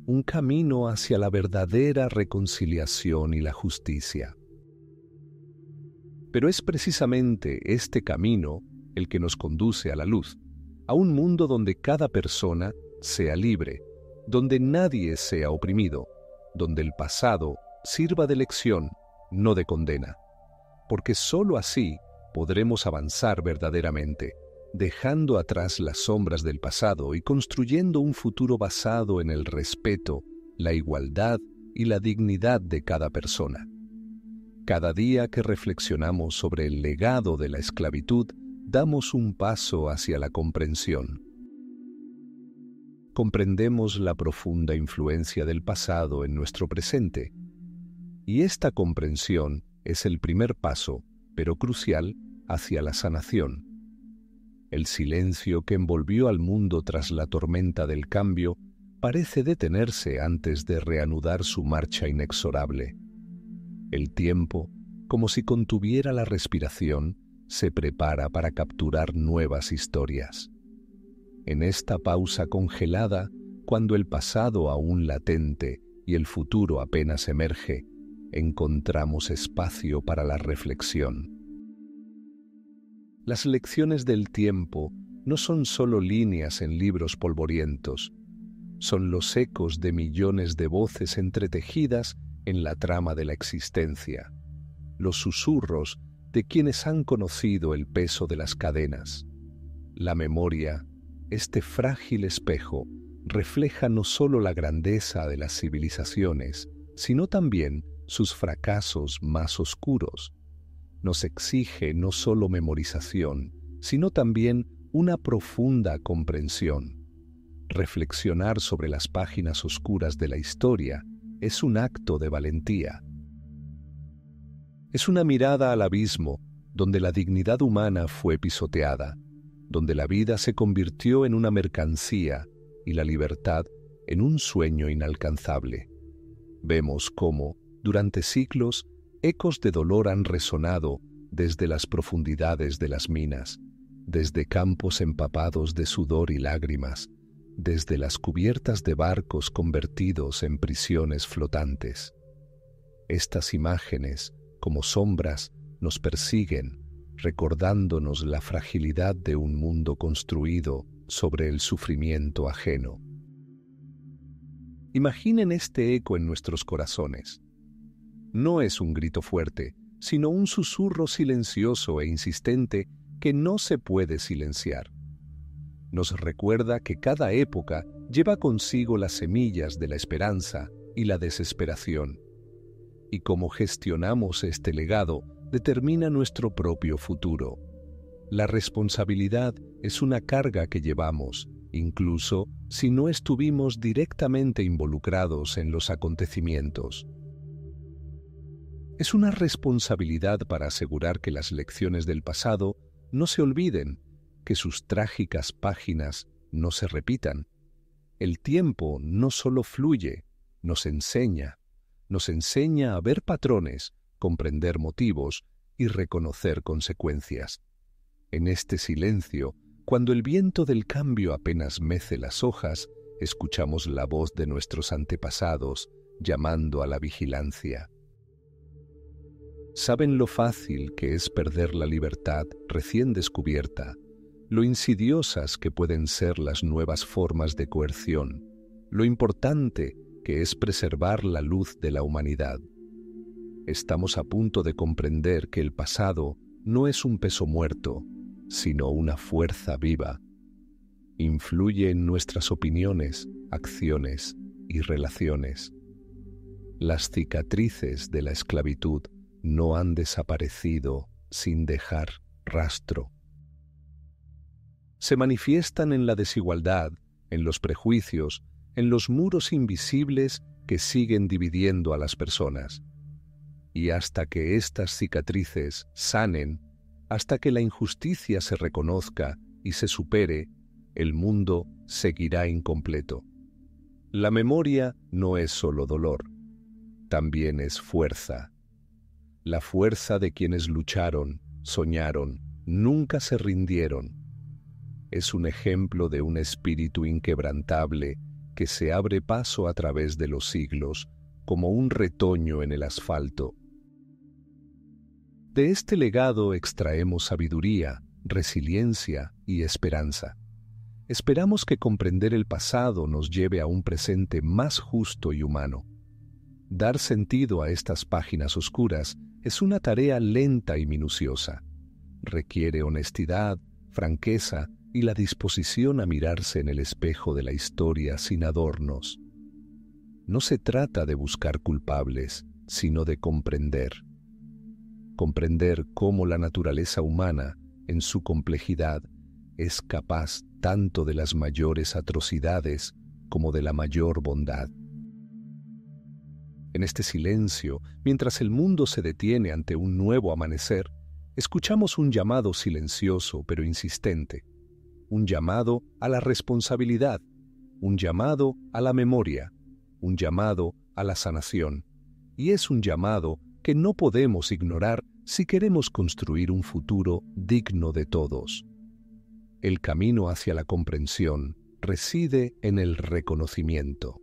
un camino hacia la verdadera reconciliación y la justicia. Pero es precisamente este camino el que nos conduce a la luz, a un mundo donde cada persona sea libre, donde nadie sea oprimido, donde el pasado sirva de lección, no de condena, porque sólo así podremos avanzar verdaderamente, dejando atrás las sombras del pasado y construyendo un futuro basado en el respeto, la igualdad y la dignidad de cada persona. Cada día que reflexionamos sobre el legado de la esclavitud, damos un paso hacia la comprensión. Comprendemos la profunda influencia del pasado en nuestro presente, y esta comprensión es el primer paso, pero crucial, hacia la sanación. El silencio que envolvió al mundo tras la tormenta del cambio parece detenerse antes de reanudar su marcha inexorable. El tiempo, como si contuviera la respiración, se prepara para capturar nuevas historias. En esta pausa congelada, cuando el pasado aún latente y el futuro apenas emerge, encontramos espacio para la reflexión. Las lecciones del tiempo no son solo líneas en libros polvorientos, son los ecos de millones de voces entretejidas en la trama de la existencia, los susurros de quienes han conocido el peso de las cadenas. La memoria, este frágil espejo, refleja no solo la grandeza de las civilizaciones, sino también sus fracasos más oscuros. Nos exige no solo memorización, sino también una profunda comprensión. Reflexionar sobre las páginas oscuras de la historia es un acto de valentía. Es una mirada al abismo donde la dignidad humana fue pisoteada, donde la vida se convirtió en una mercancía y la libertad en un sueño inalcanzable. Vemos cómo, durante siglos, ecos de dolor han resonado desde las profundidades de las minas, desde campos empapados de sudor y lágrimas, desde las cubiertas de barcos convertidos en prisiones flotantes. Estas imágenes, como sombras, nos persiguen, recordándonos la fragilidad de un mundo construido sobre el sufrimiento ajeno. Imaginen este eco en nuestros corazones. No es un grito fuerte, sino un susurro silencioso e insistente que no se puede silenciar. Nos recuerda que cada época lleva consigo las semillas de la esperanza y la desesperación. Y cómo gestionamos este legado determina nuestro propio futuro. La responsabilidad es una carga que llevamos, incluso si no estuvimos directamente involucrados en los acontecimientos. Es una responsabilidad para asegurar que las lecciones del pasado no se olviden, que sus trágicas páginas no se repitan. El tiempo no solo fluye, nos enseña a ver patrones, comprender motivos y reconocer consecuencias. En este silencio, cuando el viento del cambio apenas mece las hojas, escuchamos la voz de nuestros antepasados llamando a la vigilancia. ¿Saben lo fácil que es perder la libertad recién descubierta? Lo insidiosas que pueden ser las nuevas formas de coerción, lo importante que es preservar la luz de la humanidad. Estamos a punto de comprender que el pasado no es un peso muerto, sino una fuerza viva. Influye en nuestras opiniones, acciones y relaciones. Las cicatrices de la esclavitud no han desaparecido sin dejar rastro. Se manifiestan en la desigualdad, en los prejuicios, en los muros invisibles que siguen dividiendo a las personas. Y hasta que estas cicatrices sanen, hasta que la injusticia se reconozca y se supere, el mundo seguirá incompleto. La memoria no es solo dolor, también es fuerza. La fuerza de quienes lucharon, soñaron, nunca se rindieron. Es un ejemplo de un espíritu inquebrantable que se abre paso a través de los siglos, como un retoño en el asfalto. De este legado extraemos sabiduría, resiliencia y esperanza. Esperamos que comprender el pasado nos lleve a un presente más justo y humano. Dar sentido a estas páginas oscuras es una tarea lenta y minuciosa. Requiere honestidad, franqueza y la disposición a mirarse en el espejo de la historia sin adornos. No se trata de buscar culpables, sino de comprender. Comprender cómo la naturaleza humana, en su complejidad, es capaz tanto de las mayores atrocidades como de la mayor bondad. En este silencio, mientras el mundo se detiene ante un nuevo amanecer, escuchamos un llamado silencioso pero insistente, un llamado a la responsabilidad, un llamado a la memoria, un llamado a la sanación, y es un llamado que no podemos ignorar si queremos construir un futuro digno de todos. El camino hacia la comprensión reside en el reconocimiento.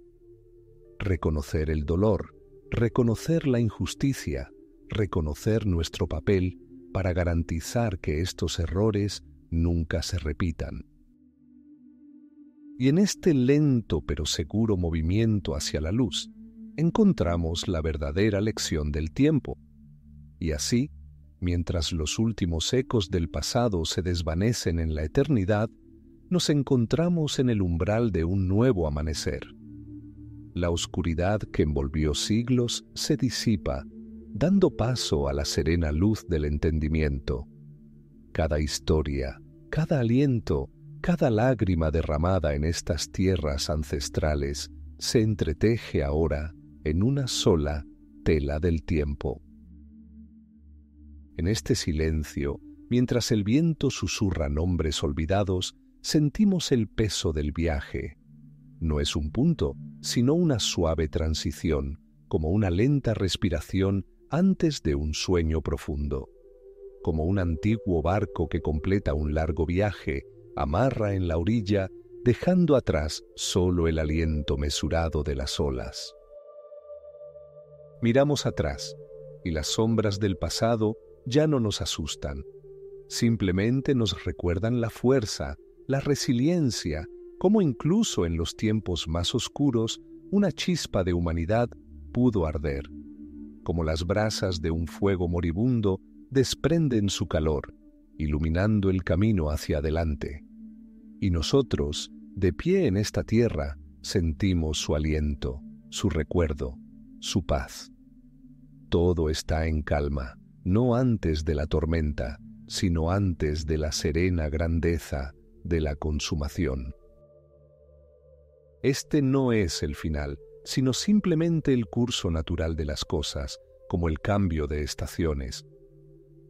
Reconocer el dolor, reconocer la injusticia, reconocer nuestro papel para garantizar que estos errores nunca se repitan. Y en este lento pero seguro movimiento hacia la luz, encontramos la verdadera lección del tiempo. Y así, mientras los últimos ecos del pasado se desvanecen en la eternidad, nos encontramos en el umbral de un nuevo amanecer. La oscuridad que envolvió siglos se disipa, dando paso a la serena luz del entendimiento. Cada historia, cada aliento, cada lágrima derramada en estas tierras ancestrales se entreteje ahora en una sola tela del tiempo. En este silencio, mientras el viento susurra nombres olvidados, sentimos el peso del viaje. No es un punto, sino una suave transición, como una lenta respiración antes de un sueño profundo. como un antiguo barco que completa un largo viaje, amarra en la orilla, dejando atrás solo el aliento mesurado de las olas. Miramos atrás, y las sombras del pasado ya no nos asustan. Simplemente nos recuerdan la fuerza, la resiliencia, cómo incluso en los tiempos más oscuros una chispa de humanidad pudo arder. Como las brasas de un fuego moribundo desprenden su calor, iluminando el camino hacia adelante. Y nosotros, de pie en esta tierra, sentimos su aliento, su recuerdo, su paz. Todo está en calma, no antes de la tormenta, sino antes de la serena grandeza de la consumación. Este no es el final, sino simplemente el curso natural de las cosas, como el cambio de estaciones.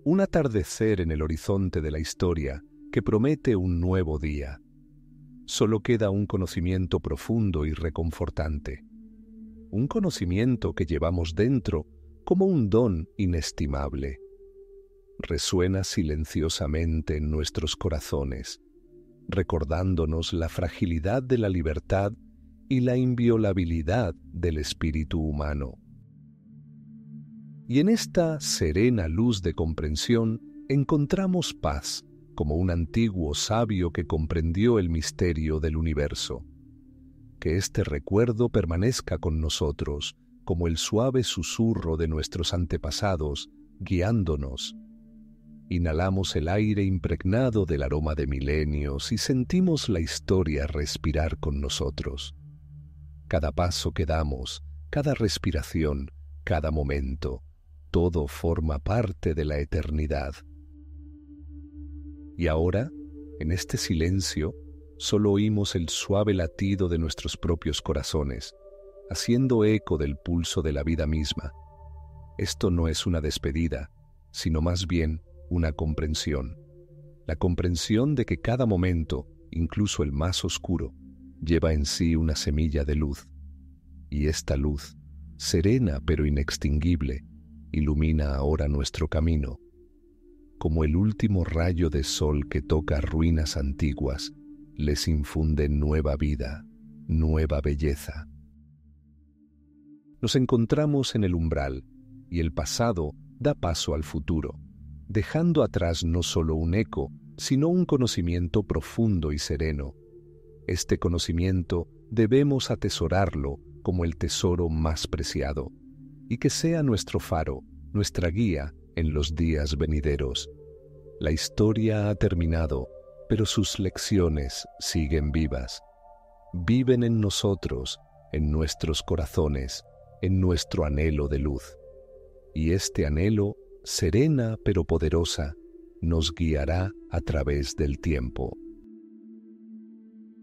Un atardecer en el horizonte de la historia que promete un nuevo día. Solo queda un conocimiento profundo y reconfortante. Un conocimiento que llevamos dentro como un don inestimable. Resuena silenciosamente en nuestros corazones, recordándonos la fragilidad de la libertad y la inviolabilidad del espíritu humano. Y en esta serena luz de comprensión encontramos paz, como un antiguo sabio que comprendió el misterio del universo. Que este recuerdo permanezca con nosotros, como el suave susurro de nuestros antepasados, guiándonos. Inhalamos el aire impregnado del aroma de milenios y sentimos la historia respirar con nosotros. Cada paso que damos, cada respiración, cada momento, todo forma parte de la eternidad. Y ahora, en este silencio, solo oímos el suave latido de nuestros propios corazones, haciendo eco del pulso de la vida misma. Esto no es una despedida, sino más bien una comprensión. La comprensión de que cada momento, incluso el más oscuro, lleva en sí una semilla de luz. Y esta luz, serena pero inextinguible, ilumina ahora nuestro camino. Como el último rayo de sol que toca ruinas antiguas, les infunde nueva vida, nueva belleza. Nos encontramos en el umbral, y el pasado da paso al futuro, dejando atrás no solo un eco, sino un conocimiento profundo y sereno. Este conocimiento debemos atesorarlo como el tesoro más preciado, y que sea nuestro faro, nuestra guía en los días venideros. La historia ha terminado, pero sus lecciones siguen vivas. Viven en nosotros, en nuestros corazones, en nuestro anhelo de luz. Y este anhelo, serena pero poderosa, nos guiará a través del tiempo.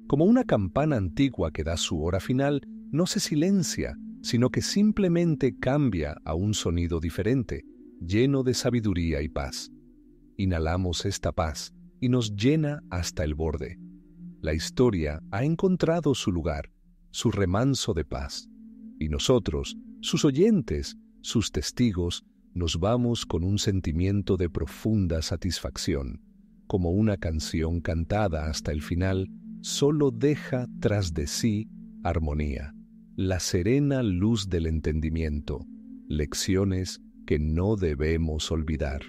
Como una campana antigua que da su hora final, no se silencia, sino que simplemente cambia a un sonido diferente, lleno de sabiduría y paz. Inhalamos esta paz y nos llena hasta el borde. La historia ha encontrado su lugar, su remanso de paz. Y nosotros, sus oyentes, sus testigos, nos vamos con un sentimiento de profunda satisfacción, como una canción cantada hasta el final, solo deja tras de sí armonía, la serena luz del entendimiento, lecciones que no debemos olvidar.